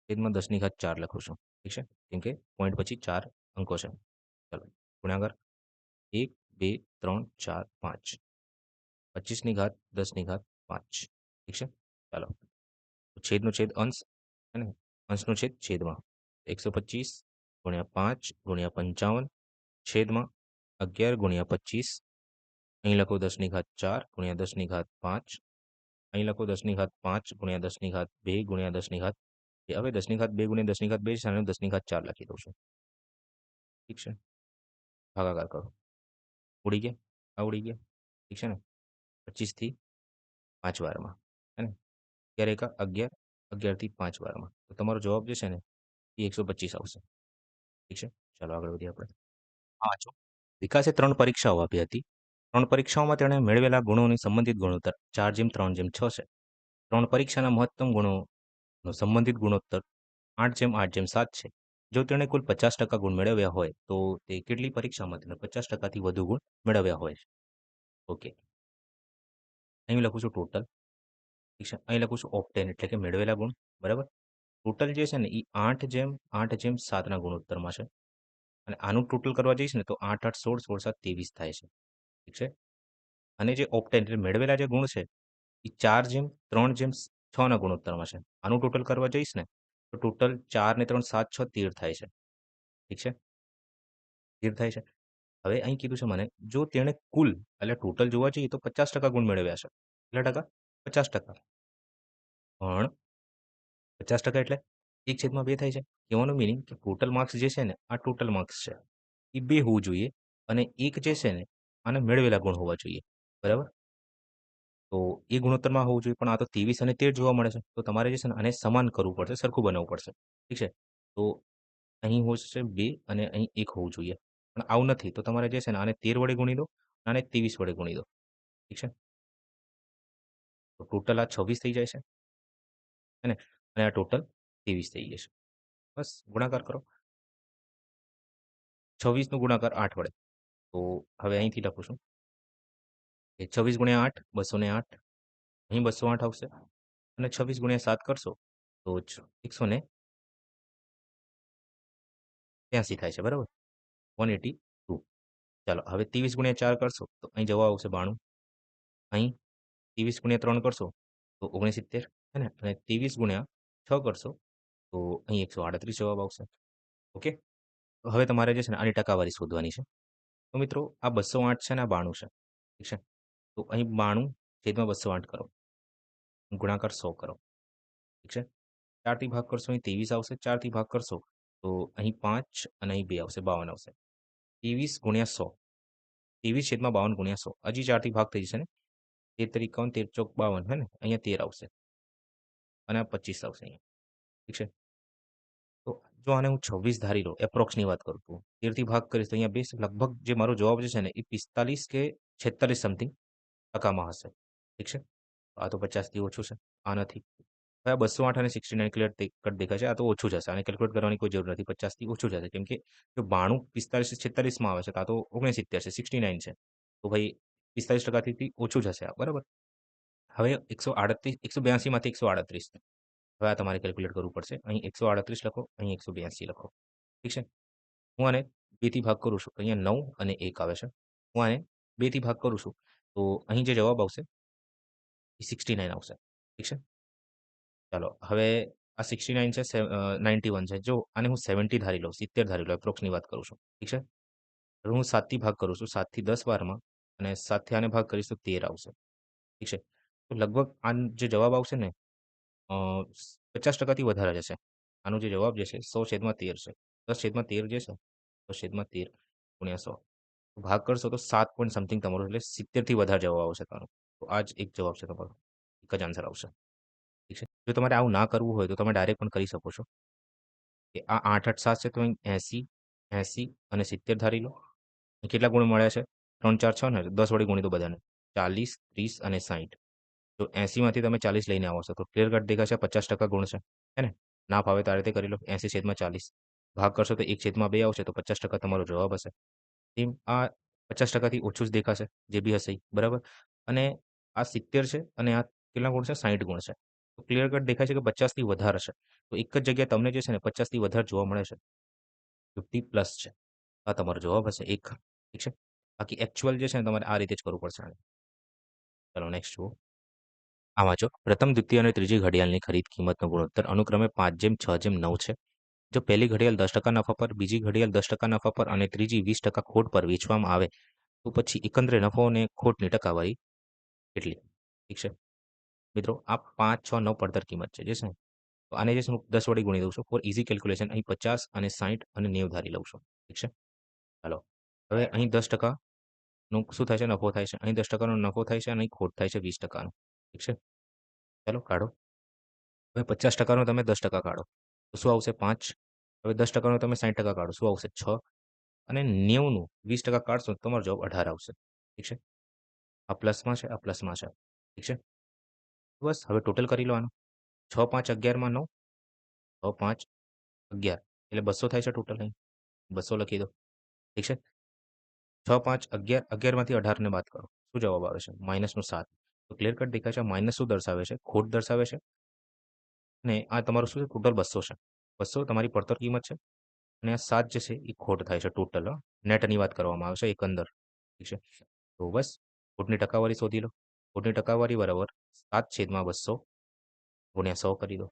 છેદમાં 10 ની ઘાત 4 લખું છું. ઠીક છે, કેમ કે પોઈન્ટ પછી 4 અંકો છે. ચાલો ગુણાકાર 1, 2, 3, 4, 5 25 ની ઘાત 10 ની ઘાત 5 ઠીક છે. ચાલો છેદનો છેદ અંશ હે ને, અંશનો છેદ છેદમાં 125 ગુણ્યા 5 ગુણ્યા 55 છેદમાં 11 ગુણ્યા 25 અહીં લખો 10 ની ઘાત 4 ગુણ્યા 10 ની ઘાત 5 અહીં લખો 10 ની ઘાત 5 ગુણ્યા 10 ની ઘાત 2 ગુણ્યા 10 ની ઘાત 2 હવે 10 ની ઘાત 2 ગુણ્યા 10 ની ઘાત 2 છે અને 10 ની ઘાત 4 લખી દઉં છું. ઠીક છે, ભાગાકાર કરો ઉડી ગયા, આ ઉડી ગયા. ઠીક છે ને, 25 થી 5 વારમાં હે ને, 11 એકા 11 11 થી 5 વારમાં તો તમારો જવાબ જે છે ને એ 125 આવશે. ઠીક છે, ચાલો આગળ વધીએ આપણે. હા વાંચો. વિકાસે 3 પરીક્ષાઓ આપી હતી. 3 પરીક્ષાઓમાં તેણે મેળવેલા ગુણોની સંબંધિત ગુણોત્તર 4:3:6 છે. 3 પરીક્ષાના મહત્તમ ગુણોનો સંબંધિત ગુણોત્તર 8:8:7 છે. જો તેણે કુલ 50% ગુણ મેળવ્યા હોય તો તે કેટલી પરીક્ષામાં તેણે 50%થી વધુ ગુણ મેળવ્યા હોય? ઓકે, અહીં લખું છું ટોટલ. ઠીક છે, અહીં લખું છું ઓપ્ટેન એટલે કે મેળવેલા ગુણ. બરાબર, ટોટલ જે છે ને એ 8:8:7ના ગુણોત્તરમાં છે અને આનું ટોટલ કરવા જઈશ ને તો 8 8 16 16 7 23 થાય છે. ઠીક છે, અને જે ઓપ્ટેન એટલે મેળવેલા જે ગુણ છે એ 4:3:6ના ગુણોત્તરમાં છે. આનું ટોટલ કરવા જઈશ ને તો ટોટલ 4 ને 3 7 6 13 થાય છે. ઠીક છે, 13 થાય છે. હવે અહીં કીધું છે મને જો તેણે કુલ એટલે ટોટલ જોવા જઈએ તો 50% ગુણ મેળવ્યા છે. કેટલા ટકા? 50%. પણ 50% એટલે 1/2 થાય છે. કહેવાનું મિનિંગ કે ટોટલ માર્ક્સ જે છે ને આ ટોટલ માર્ક્સ છે એ 2 હોવું જોઈએ અને 1 જે છે ને આને મેળવેલા ગુણ હોવા જોઈએ. બરાબર, તો એ ગુણોત્તરમાં હોવું જોઈએ પણ આ તો 23 અને 13 જોવા મળે છે તો તમારે જે છે ને આને સમાન કરવું પડશે, સરખું બનાવવું પડશે. ઠીક છે, તો અહીં હોશે 2 અને અહીં 1 હોવું જોઈએ પણ આવું નથી તો તમારે જે છે ને આને 13 વડે ગુણી દો અને આને 23 વડે ગુણી દો. ઠીક છે, તો ટોટલ આ 26 થઈ જાય છે હે ને, અને આ ટોટલ 23 થઈ જશે. બસ ગુણાકાર કરો. 26 નો ગુણાકાર 8 વડે. તો હવે અહીંથી લખું છું કે 26 ગુણ્યા 8 208 અહીં 208 આવશે અને 26 ગુણ્યા 7 કરશો તો 183 થાય છે. બરાબર, 182. ચાલો હવે 23 ગુણ્યા 4 કરશો તો અહીં જવાબ આવશે 92. અહીં 23 ગુણ્યા 3 કરશો તો 69 હે ને, અને 23 ગુણ્યા 6 કરશો તો અહીં 138 જવાબ આવશે. ઓકે, તો હવે તમારે જે છે ને આની ટકાવારી શોધવાની છે. તો મિત્રો આ 208 છે ને આ 92 છે. ઠીક છે, તો અહીં 92 છેદમાં 208 કરો, ગુણાકાર 100 કરો. ઠીક છે, 4થી ભાગ કરશો અહીં 23 આવશે, 4થી ભાગ કરશો તો અહીં 5 અને અહીં 2 આવશે, 52 આવશે. 23 ગુણ્યા 100, 23 છેદમાં 52 ગુણ્યા 100 હજી 4થી ભાગ થઈ જશે ને, 13 તરી 51 13 ચોક 52 હે ને, અહીંયા 13 આવશે અને આ 25 આવશે અહીંયા. ઠીક છે, તો જો આને હું 26 ધારી લઉં, એપ્રોક્સની વાત કરું છું, 13 થી ભાગ કરીશ તો અહીંયા બેસ લગભગ જે મારો જવાબ જે છે ને એ 45 કે 46 સમથિંગ ટકામાં હશે. ઠીક છે, આ તો 50થી ઓછું છે, આ નથી. હવે આ 208 અને 69 ક્લિયર કટ દેખાય છે, આ તો ઓછું જશે, આને કેલ્ક્યુલેટ કરવાની કોઈ જરૂર નથી, 50થી ઓછું જશે કેમ કે જો 92 45 46માં આવે છે તો આ તો 69 છે, 69 છે, તો ભાઈ 45%થી ઓછું જશે આ. બરાબર, હવે 138 182 માંથી 138 હવે આ તમારે કેલ્ક્યુલેટ કરવું પડશે. અહીં 138 લખો, અહીં 182 લખો. ઠીક છે, હું આને 2 થી ભાગ કરું છું તો અહીંયા 9 અને 1 આવે છે. હું આને 2 થી ભાગ કરું છું તો અહીં જે જવાબ આવશે એ 69 આવશે. ઠીક છે, ચાલો હવે આ 69 છે 91 છે. જો આને હું 70 ધારી લઉં, 70 ધારી લઉં, એપ્રોક્સની વાત કરું છું. ઠીક છે, હવે હું 7 થી ભાગ કરું છું, 7 થી 10 વારમાં અને 7 થી આને ભાગ કરીશ તો 13 આવશે. ઠીક છે, તો લગભગ આ જે જવાબ આવશે ને 50%થી વધારે જશે. આનો જે જવાબ જે છે 100/13 છે. 10/13 જે છે 10/13 ગુણ્યા 100 ભાગ કરશો તો 7 પોઈન્ટ સમથિંગ તમારો એટલે 70 થી વધારે જવાબ આવશે તમારો. તો આ જ એક જવાબ છે તમારો, એક જ આન્સર આવશે. ઠીક છે, જો તમારે આવું ના કરવું હોય તો તમે ડાયરેક્ટ પણ કરી શકો છો કે આ 8 8 7 છે તો અહીં 80 80 અને 70 ધારી લો. કેટલા ગુણ મળ્યા છે? 3 4 6 ને 10 વડે ગુણી દો બધાને, 40 30 અને 60. તો 80માંથી તમે 40 લઈને આવો છો તો ક્લિયર કટ દેખાશે 50% ગુણ છે. હે ને? ના ફાવે તો આ રીતે કરી લો 80/40 ભાગ કરશો તો 1/2 આવશે તો 50% તમારો જવાબ હશે. એમ આ 50%થી ઓછું જ દેખાશે જે બી હશે ઈ, બરાબર? અને આ 70 છે અને આ કેટલા ગુણ છે? 60 ગુણ છે. તો ક્લિયર કટ દેખાય છે કે 50થી વધારે છે. તો એક જ જગ્યાએ તમને જે છે ને 50થી વધારે જોવા મળે છે. 50 પ્લસ છે. આ તમારો જવાબ હશે 1. ઠીક છે? બાકી એકચ્યુઅલ જે છે ને તમારે આ રીતે જ કરવું પડશે આને. ચાલો નેક્સ્ટ જુઓ. આમાં જો પ્રથમ, દ્વિતીય અને ત્રીજી ઘડિયાળની ખરીદ કિંમતનો ગુણોત્તર અનુક્રમે 5:6:9 છે. જો પહેલી ઘડિયાળ 10% નફા પર, બીજી ઘડિયાળ 10% નફા પર અને ત્રીજી 20% ખોટ પર વેચવામાં આવે તો પછી એકંદરે નફો અને ખોટની ટકાવારી કેટલી? ઠીક છે? મિત્રો આ 5, 6, 9 પડતર કિંમત છે જે છે ને તો આને જે છે હું 10 વડે ગુણી દઉં છું ફોર ઇઝી કેલ્ક્યુલેશન. અહીં 50 અને 60 અને 90 ધારી લઉં છું. ઠીક છે? ચાલો. હવે અહીં 10% નું શું થાય છે? નફો થાય છે. અહીં 10% નો નફો થાય છે અને અહીં ખોટ થાય છે 20% નો. ઠીક છે? ચાલો કાઢો. હવે 50% નો તમે 10% કાઢો. તો શું આવશે? 5. હવે 10% નો તમે 60% કાઢો. શું આવશે? 6 અને 90 નું 20% કાઢશો તો તમારો જવાબ 18 આવશે. ઠીક છે? આ પ્લસમાં છે, આ પ્લસમાં છે. ઠીક છે? બસ હવે ટોટલ કરી લો આનું. 6, 5, 11 માં 9, 6, 5, 11 એટલે 200 થાય છે ટોટલ અહીં. 200 લખી દો. ઠીક છે? 6, 5, 11, 11 માંથી 18 ને બાદ કરો. શું જવાબ આવે છે? -7. તો ક્લિયર કટ દેખાય છે. માઇનસ શું દર્શાવે છે? ખોટ દર્શાવે છે. અને આ તમારું શું છે? ટોટલ 200 છે. 200 તમારી પડતર કિંમત છે. અને આ 7 જે છે એ ખોટ થાય છે ટોટલ નેટની વાત કરવામાં આવે છે એકંદર. ઠીક છે? તો બસ ખોટની ટકાવારી શોધી લો. ખોટની ટકાવારી બરાબર 7/200 ગુણ્યા 100 કરી દો.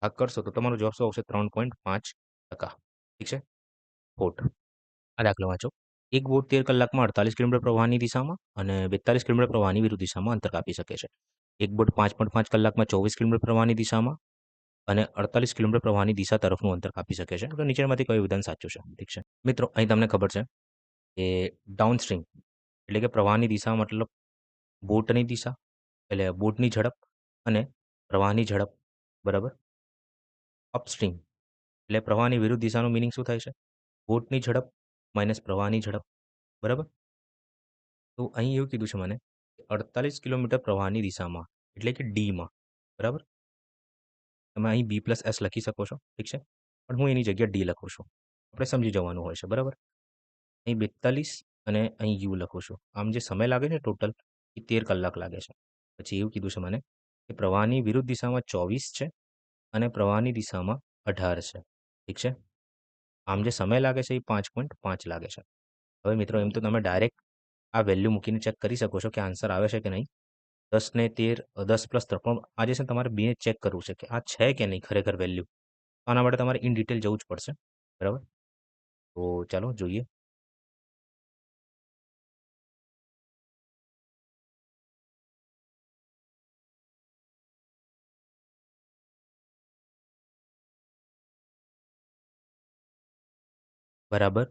ભાગ કરશો તો તમારો જવાબ શું આવશે? 3.5%. ઠીક છે? ખોટ. આ દાખલો વાંચો. એક બોટ 13 કલાકમાં 48 કિલોમીટર પ્રવાહની દિશામાં અને 42 કિલોમીટર પ્રવાહની વિરુદ્ધ દિશામાં અંતર કાપી શકે છે. એક બોટ 5.5 કલાકમાં 24 કિલોમીટર પ્રવાહની દિશામાં અને 48 કિલોમીટર પ્રવાહની દિશા તરફનું અંતર કાપી શકે છે. તો નીચેનામાંથી કયું વિધાન સાચું છે? ઠીક છે? મિત્રો અહીં તમને ખબર છે કે ડાઉનસ્ટ્રીમ એટલે કે પ્રવાહની દિશા મતલબ બોટની દિશા એટલે બોટની ઝડપ અને પ્રવાહની ઝડપ, બરાબર? અપસ્ટ્રીમ એટલે પ્રવાહની વિરુદ્ધ દિશાનું મિનિંગ શું થાય છે? બોટની ઝડપ માઇનસ પ્રવાહની ઝડપ, બરાબર? તો અહીં એવું કીધું છે મને કે 48 કિલોમીટર પ્રવાહની દિશામાં એટલે કે ડીમાં, બરાબર? તમે અહીં B+S લખી શકો છો, ઠીક છે? પણ હું એની જગ્યાએ ડી લખું છું. આપણે સમજી જવાનું હોય છે, બરાબર? અહીં 42 અને અહીં યુ લખું છું. આમ જે સમય લાગે છે ટોટલ એ 13 કલાક લાગે છે. પછી એવું કીધું છે મને કે પ્રવાહની વિરુદ્ધ દિશામાં 24 છે અને પ્રવાહની દિશામાં 18 છે. ઠીક છે? આમ જે સમય લાગે છે એ 5.5 લાગે છે. હવે મિત્રો એમ તો તમે ડાયરેક્ટ આ વેલ્યુ મૂકીને ચેક કરી શકો છો કે આન્સર આવે છે કે નહીં. 10 ને 13 10 + 3 પણ આ જે છે ને તમારે બેને ચેક કરવું છે કે આ છે કે નહીં ખરેખર વેલ્યુ. આના માટે તમારે ઇન ડિટેલ જવું જ પડશે, બરાબર? તો ચાલો જોઈએ. બરાબર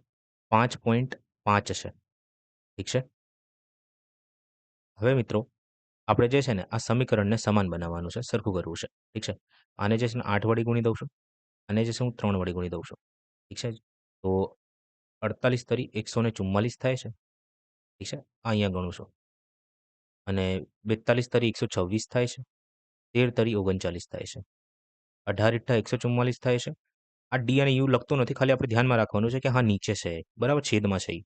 5.5 છે. ઠીક છે? હવે મિત્રો આપણે જે છે ને આ સમીકરણને સમાન બનાવવાનું છે, સરખું કરવું છે. ઠીક છે? આને જે છે ને 8 વડે ગુણી દઉં છું. અને જે છે હું 3 વડે ગુણી દઉં છું. ઠીક છે? તો 48 તરી 144 થાય છે. ઠીક છે? આ અહીંયા ગણું છું. અને 42 તરી 126 થાય છે. 13 તરી 39 થાય છે. 18 * 144 થાય છે. આ ડી અને યુ લખતો નથી, ખાલી આપણે ધ્યાનમાં રાખવાનું છે કે હા નીચે છે, બરાબર? છેદમાં છે ઈ.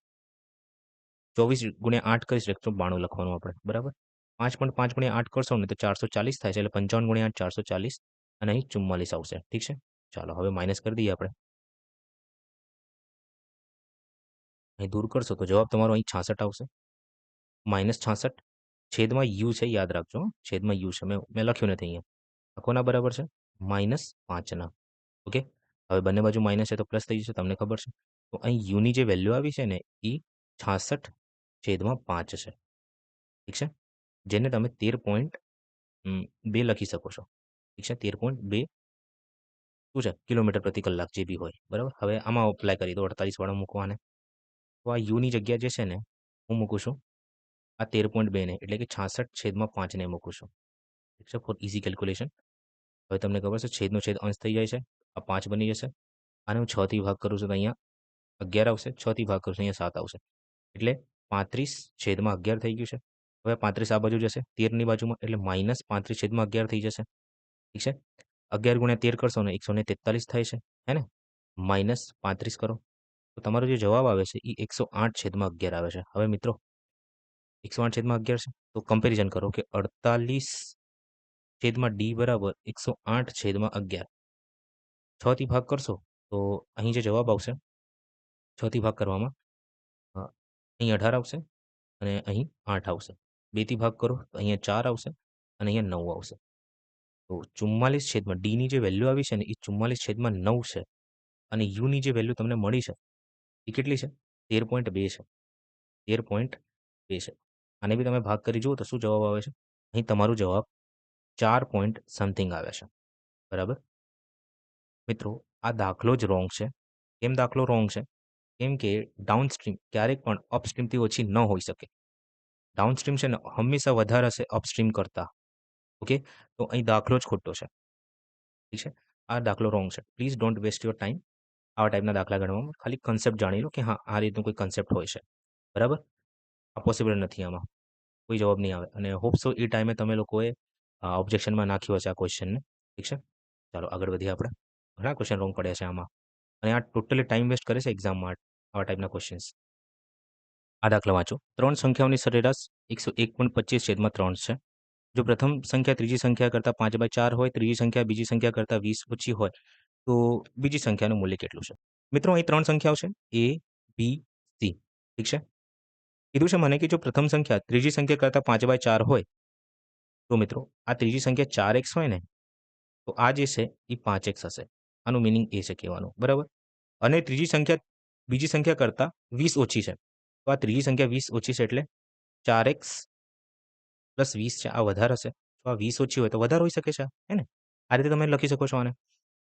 24 × 8 કરીશ 192 લખવાનું આપણે, બરાબર? 5.5 × 8 કરશો ને તો 440 થાય છે એટલે 55 × 8 440 અને અહીં 44 આવશે. ઠીક છે? ચાલો હવે માઇનસ કરી દઈએ આપણે. અહીં દૂર કરશો તો જવાબ તમારો અહીં 66 આવશે. -66 છેદમાં યુ છે યાદ રાખજો હો. છેદમાં યુ છે. મેં લખ્યું નથી અહીંયા. આ કોના બરાબર છે? -5 ના. ઓકે? હવે બંને બાજુ માઇનસ છે તો પ્લસ થઈ જશે તમને ખબર છે. તો અહીં યુની જે વેલ્યુ આવી છે ને એ 66/5 છે. ઠીક છે? જેને તમે 13.2 લખી શકો છો. ઠીક છે? 13.2 શું છે? કિલોમીટર પ્રતિ કલાક જે બી હોય, બરાબર? હવે આમાં અપ્લાય કરી દો 48 વાળો મૂકો આને. તો આ યુની જગ્યા જે છે ને હું મૂકું છું આ 13.2 ને એટલે કે 66/5 ને મૂકું છું. ઠીક છે? For easy calculation. હવે તમને ખબર છે છેદનો છેદ અંશ થઈ જાય છે. આ 5 બની જશે. આને હું 6 થી ભાગ કરું છું તો અહીંયા 11 આવશે. 6 થી ભાગ કરું છું અહીંયા 7 આવશે. એટલે 35/11 થઈ ગયું છે. હવે 35 આ બાજુ જશે 13ની બાજુમાં એટલે -35/11 થઈ જશે. ઠીક છે? 11 × 13 કરશો ને 143 થાય છે. હે ને? -35 કરો. તો તમારો જે જવાબ આવે છે એ 108/11 આવે છે. હવે મિત્રો 108/11 છે. તો કમ્પેરિઝન કરો કે 48/d બરાબર 108/11. 6 થી ભાગ કરશો તો અહીં જે જવાબ આવશે 6 થી ભાગ કરવામાં અહીં 18 આવશે અને અહીં 8 આવશે. 2 થી ભાગ કરો તો અહીંયા 4 આવશે અને અહીંયા 9 આવશે. તો 44 ડીની જે વેલ્યુ આવી છે ને એ 44/9 છે અને યુની જે વેલ્યુ તમને મળી છે એ કેટલી છે? 13.2 છે. 13.2 છે. આને બી તમે ભાગ કરી જુઓ તો શું જવાબ આવે છે? અહીં તમારો જવાબ 4 પોઈન્ટ સમથિંગ આવે છે. બરાબર? મિત્રો આ દાખલો જ રોંગ છે. કેમ દાખલો રોંગ છે? કેમ કે ડાઉનસ્ટ્રીમ ક્યારેક પણ અપસ્ટ્રીમથી ઓછી ન હોઈ શકે. ડાઉનસ્ટ્રીમ છે ને હંમેશા વધારે હશે અપસ્ટ્રીમ કરતાં. ઓકે? તો અહીં દાખલો જ ખોટો છે. ઠીક છે? આ દાખલો રોંગ છે. Please don't waste your time આવા ટાઈપના દાખલા ગણવામાં. ખાલી કન્સેપ્ટ જાણી લો કે હા આ રીતનું કોઈ કન્સેપ્ટ હોય છે. બરાબર? આ પોસિબલ નથી આમાં. કોઈ જવાબ નહીં આવે અને હોપ સો એ ટાઈમે તમે લોકોએ ઓબ્જેક્શનમાં નાખ્યો હશે આ ક્વેશ્ચનને. ઠીક છે? ચાલો આગળ વધીએ આપણે. ઘણા ક્વેશ્ચન રોંગ પડ્યા છે આમાં અને આ ટોટલી ટાઈમ વેસ્ટ કરે છે એક્ઝામમાં આવા ટાઈપના ક્વેશ્ચન્સ. આ દાખલા વાંચો. 3 સંખ્યાઓની સરેરાશ 101.25/3 છે. જો પ્રથમ સંખ્યા ત્રીજી સંખ્યા કરતાં 5/4 હોય, ત્રીજી સંખ્યા બીજી સંખ્યા કરતાં 20 ઓછી હોય, તો બીજી સંખ્યાનું મૂલ્ય કેટલું છે? મિત્રો અહીં 3 સંખ્યાઓ છે A, B, C. ઠીક છે? કીધું છે મને કે જો પ્રથમ સંખ્યા ત્રીજી સંખ્યા કરતાં 5/4 હોય, તો મિત્રો આ ત્રીજી સંખ્યા 4x હોય ને તો આ જે છે એ 5x હશે. આનું મિનિંગ એ છે કહેવાનું. બરાબર? અને ત્રીજી સંખ્યા બીજી સંખ્યા કરતાં 20 ઓછી છે. તો આ ત્રીજી સંખ્યા 20 ઓછી છે એટલે 4x + 20 છે. આ વધારે હશે. તો આ 20 ઓછી હોય તો વધારે હોઈ શકે છે. હે ને? આ રીતે તમે લખી શકો છો આને.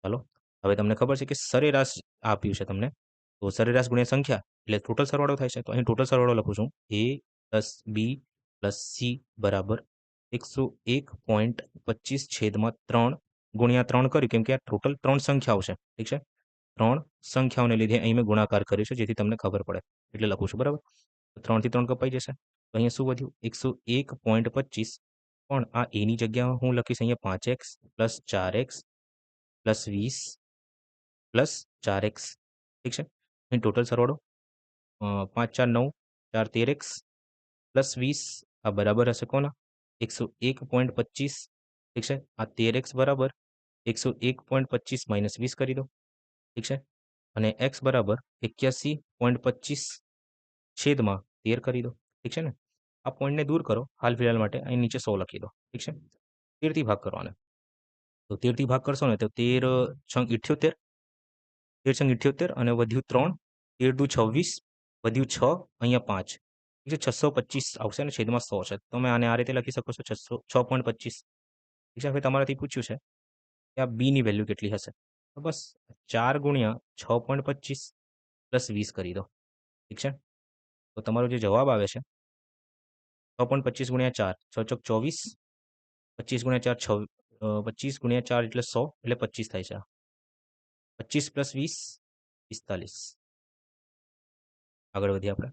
ચાલો હવે તમને ખબર છે કે સરેરાશ આપ્યું છે તમને. તો સરેરાશ ગુણ્યા સંખ્યા એટલે ટોટલ સરવાળો થાય છે. તો અહીં ટોટલ સરવાળો લખું છું. A + B + C બરાબર 101.25/3 ગુણ્યા 3 કર્યું કેમ કે આ ટોટલ 3 સંખ્યાઓ છે. ઠીક છે? 3 સંખ્યાઓને લીધે અહીં મેં ગુણાકાર કર્યો છે જેથી તમને ખબર પડે એટલે લખું છું. બરાબર? 3 થી 3 કપાઈ જશે. તો અહીંયા શું વધ્યું? 101.25 પણ આ એની જગ્યાએ હું લખીશ અહીંયા 5x + 4x + 20 + 4x. ઠીક છે? અહીં ટોટલ સરવાળો 5 4 9 4 13x + 20 આ બરાબર હશે કોના? 101.25. ઠીક છે? આ 13x બરાબર 101.25 - 20 કરી દો. ઠીક છે? અને x બરાબર 81.25/13 કરી દો. ઠીક છે ને? આ પોઈન્ટને દૂર કરો હાલ ફિલહાલ માટે અહીં નીચે 100 લખી દો. ઠીક છે? 13 થી ભાગ કરવાના. તો 13 થી ભાગ કરશો ને તો 13 છંગ 78, 13 છંગ 78 અને વધ્યું 3, 13 દુ 26, વધ્યું 6, અહીંયા 5. ઠીક છે? 625 આવશે અને છેદમાં 100 છે. તમે આને આ રીતે લખી શકો છો 6.25. ઠીક છે? હવે તમારાથી પૂછ્યું છે કે આ બીની વેલ્યુ કેટલી હશે? તો બસ 4 ગુણ્યા 6.25 + 20 કરી દો. ઠીક છે? તો તમારો જે જવાબ આવે છે 6.25 ગુણ્યા 4 6 ચોક 24, 25 ગુણ્યા 4 25 ગુણ્યા 4 એટલે 100 એટલે 25 થાય છે. 25 + 20 45. આગળ વધીએ આપણે.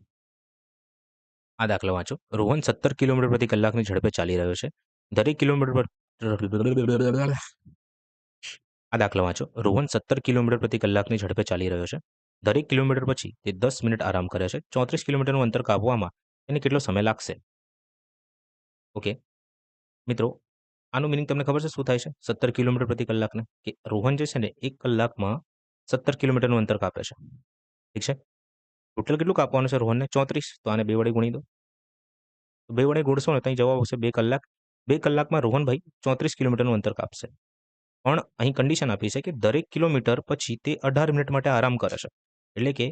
આ દાખલો વાંચો. રોહન 17 કિલોમીટર પ્રતિ કલાકની ઝડપે ચાલી રહ્યો છે. દરેક કિલોમીટર પર આ દાખલો વાંચો. રોહન 17 કિલોમીટર પ્રતિ કલાકની ઝડપે ચાલી રહ્યો છે. દરેક કિલોમીટર પછી તે 10 મિનિટ આરામ કરે છે. 34 કિલોમીટરનું અંતર કાપવામાં તેને કેટલો સમય લાગશે? ઓકે. મિત્રો આનું મિનિંગ તમને ખબર છે શું થાય છે? 17 કિલોમીટર પ્રતિ કલાકને કે રોહન જે છે ને 1 કલાકમાં 17 કિલોમીટરનું અંતર કાપે છે. ઠીક છે? ટોટલ કેટલું કાપવાનું છે રોહનને? 34. તો આને 2 વડે ગુણી દો. તો 2 વડે ગુણશો ને તો અહીં જવાબ આવશે 2 કલાક. 2 કલાકમાં રોહનભાઈ 34 કિલોમીટરનું અંતર કાપશે. પણ અહીં કન્ડિશન આપી છે કે દરેક કિલોમીટર પછી તે 18 મિનિટ માટે આરામ કરે છે. એટલે કે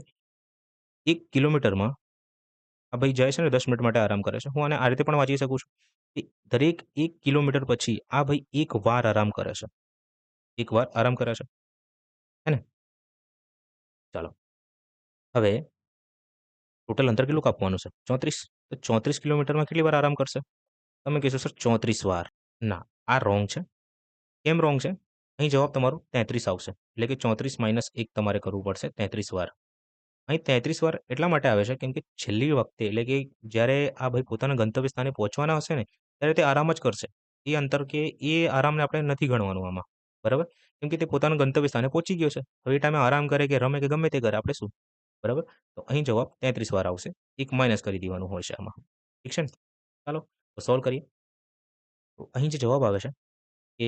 1 કિલોમીટરમાં આ ભાઈ જાય છે ને 10 મિનિટ માટે આરામ કરે છે. હું આને આ રીતે પણ વાંચી શકું છું કે દરેક 1 કિલોમીટર પછી આ ભાઈ 1 વાર આરામ કરે છે. 1 વાર આરામ કરે છે. હે ને? ચાલો. હવે ટોટલ અંતર કેટલું કાપવાનું છે? 34. તો 34 કિલોમીટરમાં કેટલી વાર આરામ કરશે? તમે કહેશો સર 34 વાર. ના, આ રોંગ છે. કેમ રોંગ છે? અહીં જવાબ તમારો 33 આવશે. એટલે કે 34 - 1 તમારે કરવું પડશે 33 વાર. અહીં 33 વાર એટલા માટે આવે છે કેમ કે છેલ્લી વખતે એટલે કે જ્યારે આ ભાઈ પોતાના ગંતવ્ય સ્થાને પહોંચવાના હશે ને, ત્યારે તે આરામ જ કરશે. એ અંતર કે એ આરામને આપણે નથી ગણવાનું આમાં. બરાબર? કેમ કે તે પોતાના ગંતવ્ય સ્થાને પહોંચી ગયો છે. હવે એ ટાઈમે આરામ કરે કે રમે કે ગમે તે કરે આપણે શું? બરાબર? તો અહીં જવાબ 33 વાર આવશે. એક માઇનસ કરી દેવાનું હોય છે આમાં. ઠીક છે ને? ચાલો તો સોલ્વ કરીએ. તો અહીં જે જવાબ આવે છે કે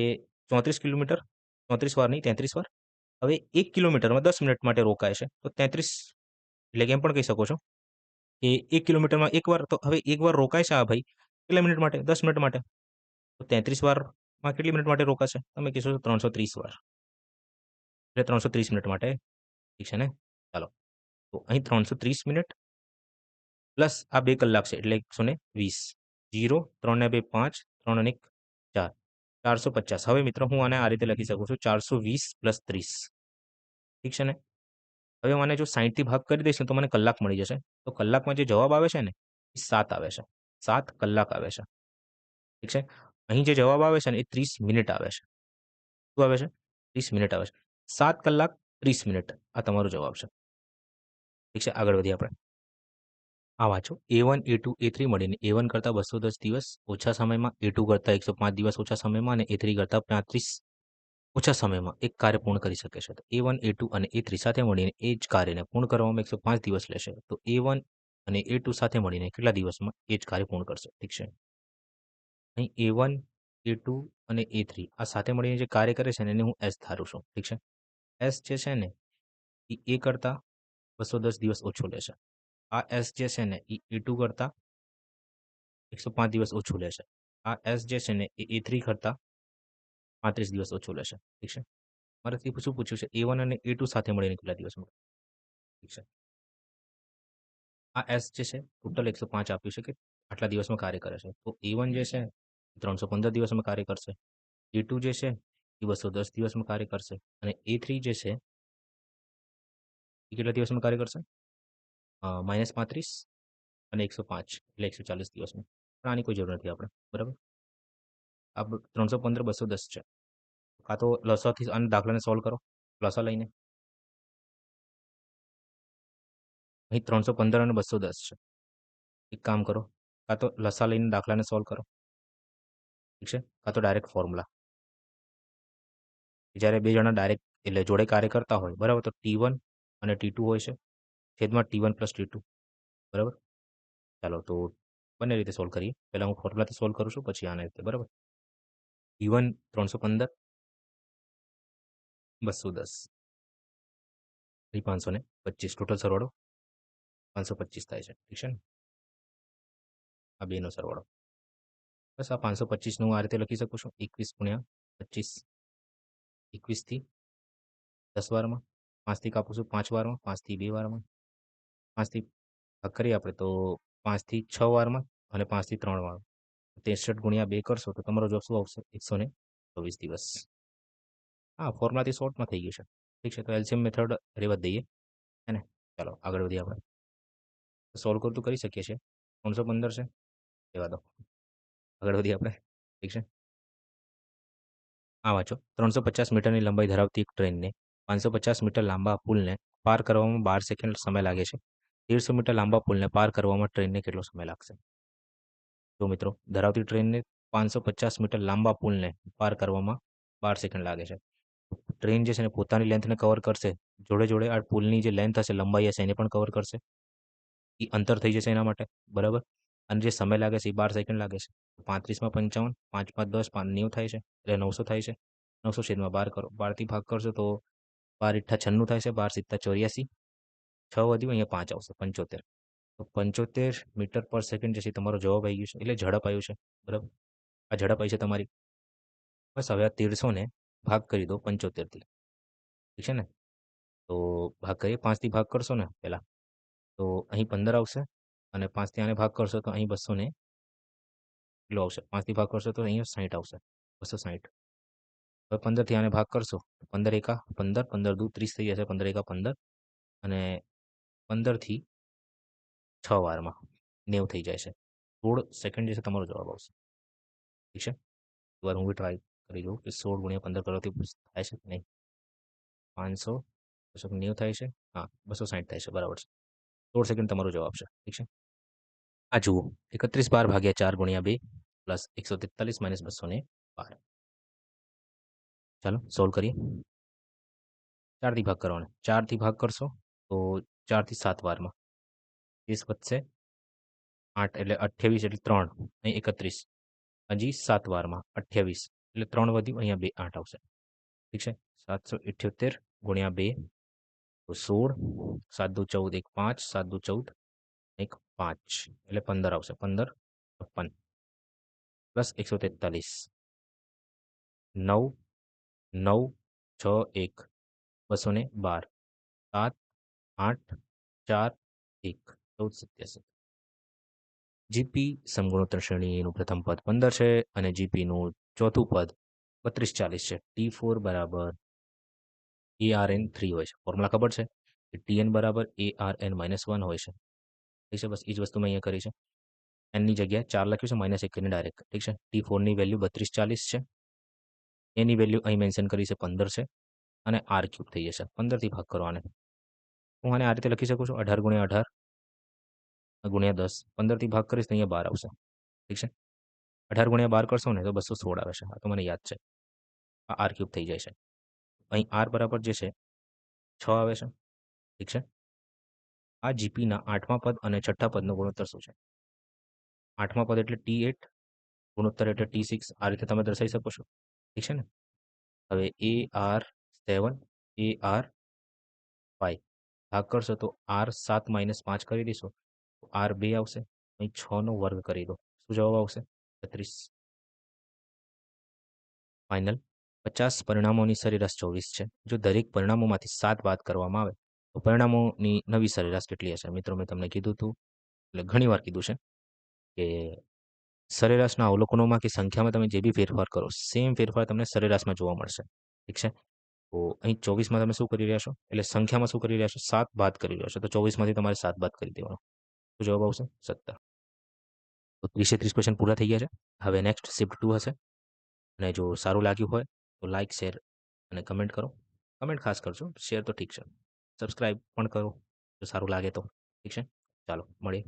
34 કિલોમીટર, 34 વાર નહીં 33 વાર. હવે 1 કિલોમીટરમાં 10 મિનિટ માટે રોકાય છે. તો 33 એટલે કે એમ પણ કહી શકો છો કે 1 કિલોમીટરમાં 1 વાર તો હવે 1 વાર રોકાય છે આ ભાઈ કેટલા મિનિટ માટે? 10 મિનિટ માટે. તો 33 વારમાં કેટલી મિનિટ માટે રોકાશે? તમે કહેશો 330 વાર. એટલે 330 મિનિટ માટે. ઠીક છે ને? ચાલો. તો અહીં 330 મિનિટ પ્લસ આ 2 કલાક છે એટલે 120. 0, 3 ને 2 5, 3 અને 1 4. 450. હવે મિત્રો હું આને આ રીતે લખી શકું છું 420 પ્લસ 30. ઠીક છે ને? હવે મને જો 60 થી ભાગ કરી દઈશ ને તો મને કલાક મળી જશે. તો કલાકમાં જે જવાબ આવે છે ને એ 7 આવે છે. 7 કલાક આવે છે. ઠીક છે? અહીં જે જવાબ આવે છે ને એ 30 મિનિટ આવે છે. શું આવે છે? 30 મિનિટ આવે છે. 7 કલાક 30 મિનિટ આ તમારો જવાબ છે. ઠીક છે? આગળ વધીએ આપણે. આ વાંચો A1, A2, A3 મળીને A1 કરતાં 210 દિવસ ઓછા સમયમાં, A2 કરતાં 105 દિવસ ઓછા સમયમાં અને A3 કરતાં 35 ઓછા સમયમાં એક કાર્ય પૂર્ણ કરી શકે છે. તો A1, A2 અને A3 સાથે મળીને એ જ કાર્યને પૂર્ણ કરવામાં 105 દિવસ લેશે. તો A1 અને A2 સાથે મળીને કેટલા દિવસમાં એ જ કાર્ય પૂર્ણ કરશે? ઠીક છે. અહીં A1, A2 અને A3 આ સાથે મળીને જે કાર્ય કરે છે ને એને હું S ધારું છું. ઠીક છે. S જે છે ને એ A કરતાં 210 દિવસ ઓછું લેશે. આ S જે છે ને એ A2 કરતાં 105 દિવસ ઓછું લેશે. આ S જે છે ને એ A3 કરતાં 35 દિવસ ઓછું લેશે. ઠીક છે. મારાથી શું પૂછ્યું છે? A1 અને A2 સાથે મળીને કેટલા દિવસમાં? ઠીક છે. આ S જે છે ટોટલ 105 આપ્યું છે કે આટલા દિવસમાં કાર્ય કરે છે. તો A1 જે છે 315 દિવસમાં કાર્ય કરશે. A2 જે છે એ 210 દિવસમાં કાર્ય કરશે અને A3 જે છે એ કેટલા દિવસમાં કાર્ય કરશે? -35 અને 105 એટલે 140 દિવસમાં. પણ આની કોઈ જરૂર નથી આપણે. બરાબર? આ 315, 210 છે. કાં તો લસાઅથી આના દાખલાને સોલ્વ કરો. લસા લઈને. અહીં 315 અને 210 છે. એક કામ કરો. કાં તો લસા લઈને દાખલાને સોલ્વ કરો. ઠીક છે? કાં તો ડાયરેક્ટ ફોર્મ્યુલા. જ્યારે બે જણા ડાયરેક્ટ એટલે જોડે કાર્ય કરતા હોય બરાબર તો T1 અને T2 હોય છે. છેદમાં T1 પ્લસ T2 બરાબર? ચાલો તો બંને રીતે સોલ્વ કરીએ. પહેલાં હું ફોર્મ્યુલાથી સોલ્વ કરું છું પછી આના રીતે બરાબર? T1 315 210 અહીં 525 ટોટલ સરવાળો 525 થાય છે. ઠીક છે ને? આ બેનો સરવાળો. બસ આ 525 હું આ રીતે લખી શકું છું 21 ગુણ્યા 25 21 થી 10 વારમાં 5 થી કાપું છું 5 વારમાં 5 થી 2 વારમાં 5 થી ભાગ કરીએ આપણે તો 5 થી 6 વારમાં અને 5 થી 3 વારમાં 63 ગુણ્યા 2 કરશો તો તમારો જવાબ શું આવશે? 124 દિવસ. હા, ફોર્મ્યુલાથી શોર્ટમાં થઈ ગયું છે. ઠીક છે, તો એલસીએમ મેથડ રહેવા જ દઈએ. હે ને? ચાલો આગળ વધીએ આપણે. સોલ્વ કરવું તો કરી શકીએ છીએ. 315 છે, રહેવા દો. આગળ વધીએ આપણે. ઠીક છે. આ વાંચો 350 મીટરની લંબાઈ ધરાવતી એક ટ્રેનને 550 મીટર લાંબા પુલને પાર કરવામાં 12 સેકન્ડ સમય લાગે છે. 150 મીટર લાંબા પુલને પાર કરવામાં ટ્રેનને કેટલો સમય લાગશે? જો મિત્રો ધરાવતી ટ્રેનને 550 મીટર લાંબા પુલને પાર કરવામાં 12 સેકન્ડ લાગે છે. ટ્રેન જે છે ને પોતાની લેન્થને કવર કરશે. જોડે જોડે આ પુલની જે લેન્થ હશે લંબાઈ હશે એને પણ કવર કરશે. એ અંતર થઈ જશે એના માટે બરાબર. અને જે સમય લાગે છે એ 12 સેકન્ડ લાગે છે. 35માં 55 5 5 10 5 90 થાય છે એટલે 900 થાય છે. 900 છેદમાં 12 કરો. 12થી ભાગ કરશો તો 12 ઈઠ્ઠા 96 થાય છે. 12 સિત્તા 84. 6 વધ્યું અહીંયા 5 આવશે 75. તો 75 મીટર પર સેકન્ડ જે છે તમારો જવાબ આવી ગયો છે એટલે ઝડપ આવ્યું છે બરાબર. આ ઝડપ આવી છે તમારી. બસ હવે આ 1300 ને ભાગ કરી દો 75થી. ઠીક છે ને? તો ભાગ કરીએ 5થી ભાગ કરશો ને પહેલાં તો અહીં 15 આવશે અને 5થી આને ભાગ કરશો તો અહીં 200 ને કેટલો આવશે? 5થી ભાગ કરશો તો અહીંયા 60 આવશે 260. હવે 15થી આને ભાગ કરશો 15 એકા 15 15 દુ 30 થઈ જશે 15 એકા 15 અને 15થી 6 વારમાં 90 થઈ જાય છે. 16 સેકન્ડ જે છે તમારો જવાબ આવશે. ઠીક છે? એકવાર હું બી ટ્રાય કરી જોઉં કે 16 ગુણ્યા 15 કરવાથી થાય છે કે નહીં. 500 290 થાય છે. હા, 260 થાય છે. બરાબર છે. 16 સેકન્ડ તમારો જવાબ છે. ઠીક છે. આ જુઓ 31/12 ભાગ્યા 4 ગુણ્યા 2 પ્લસ 143 માઇનસ 212. ચાલો સોલ્વ કરીએ. 4 થી ભાગ કરવાનો. 4 થી ભાગ કરશો તો 4 થી 7 વારમાં 30 વધશે. 8 એટલે 28 એટલે 3 અહીં 31. હજી 7 વારમાં 28 એટલે 3 વધ્યું, અહીંયા 2 8 આવશે. ઠીક છે. 778 ગુણ્યા 2 તો 16, 7 દુ 14 1 5, 7 દુ 14 1 5 એટલે 15 આવશે. 15 56 પ્લસ 143 9 9 6 1 212 7 8 4 1 1487. જીપી સમગુણોત્તર શ્રેણીનું પ્રથમ પદ 15 છે અને જીપીનું ચોથું પદ 3240 છે. T4 બરાબર ARN3 હોય છે. ફોર્મ્યુલા ખબર છે કે TN બરાબર ARN-1 હોય છે. ઠીક છે. બસ એ જ વસ્તુ મેં અહીંયા કરી છે. એનની જગ્યાએ 4 લખ્યું છે, -1 કરીને ડાયરેક્ટ. ઠીક છે. T4ની વેલ્યુ 3240 છે. એની વેલ્યુ અહીં મેન્શન કરી છે 15 છે અને R ક્યુબ થઈ જશે. 15 થી ભાગ કરો આને. હું આને આ રીતે લખી શકું છું 18 ગુણ્યા 18 ગુણ્યા 10. 15 થી ભાગ કરીશ તો અહીંયા 12 આવશે. ઠીક છે. 18 ગુણ્યા 12 કરશો ને તો 216 આવે છે. આ તો મને યાદ છે. આ R ક્યુબ થઈ જાય છે. અહીં R બરાબર જે છે 6 આવે છે. ઠીક છે. આ જીપીના 8મા પદ અને 6ઠ્ઠા પદનો ગુણોત્તર શું છે? 8મા પદ એટલે T8, ગુણોત્તર એટલે T6. આ રીતે તમે દર્શાવી શકો છો. ઠીક છે ને? હવે AR7 AR5 ભાગ કરશો તો R7 - 5 કરી દઈશું તો R2 આવશે. અહીં 6નો વર્ગ કરી દો. શું જવાબ આવશે? 36. ફાઇનલ 50 પરિણામોની સરેરાશ 24 છે. જો દરેક પરિણામોમાંથી 7 બાદ કરવામાં આવે તો પરિણામોની નવી સરેરાશ કેટલી હશે? મિત્રો મેં તમને કીધું હતું, એટલે ઘણીવાર કીધું છે કે સરેરાશના અવલોકનોમાં કે સંખ્યામાં તમે જે બી ફેરફાર કરો, સેમ ફેરફાર તમને સરેરાશમાં જોવા મળશે. ઠીક છે. તો અહીં 24માં તમે શું કરી રહ્યા છો? એટલે સંખ્યામાં શું કરી રહ્યા છો? 7 બાદ કરી રહ્યા છો. તો 24માંથી તમારે 7 બાદ કરી દેવાનો. તો જવાબ આવશે 17. તો 30 ક્વેશ્ચન પૂરા થઈ ગયા છે. હવે નેક્સ્ટ શિફ્ટ 2 હશે. અને જો સારું લાગ્યું હોય તો લાઇક, શેર અને કમેન્ટ કરો. કમેન્ટ ખાસ કરજો, શેર તો ઠીક છે. સબસ્ક્રાઈબ પણ કરો જો સારું લાગે તો. ઠીક છે. ચાલો મળીએ.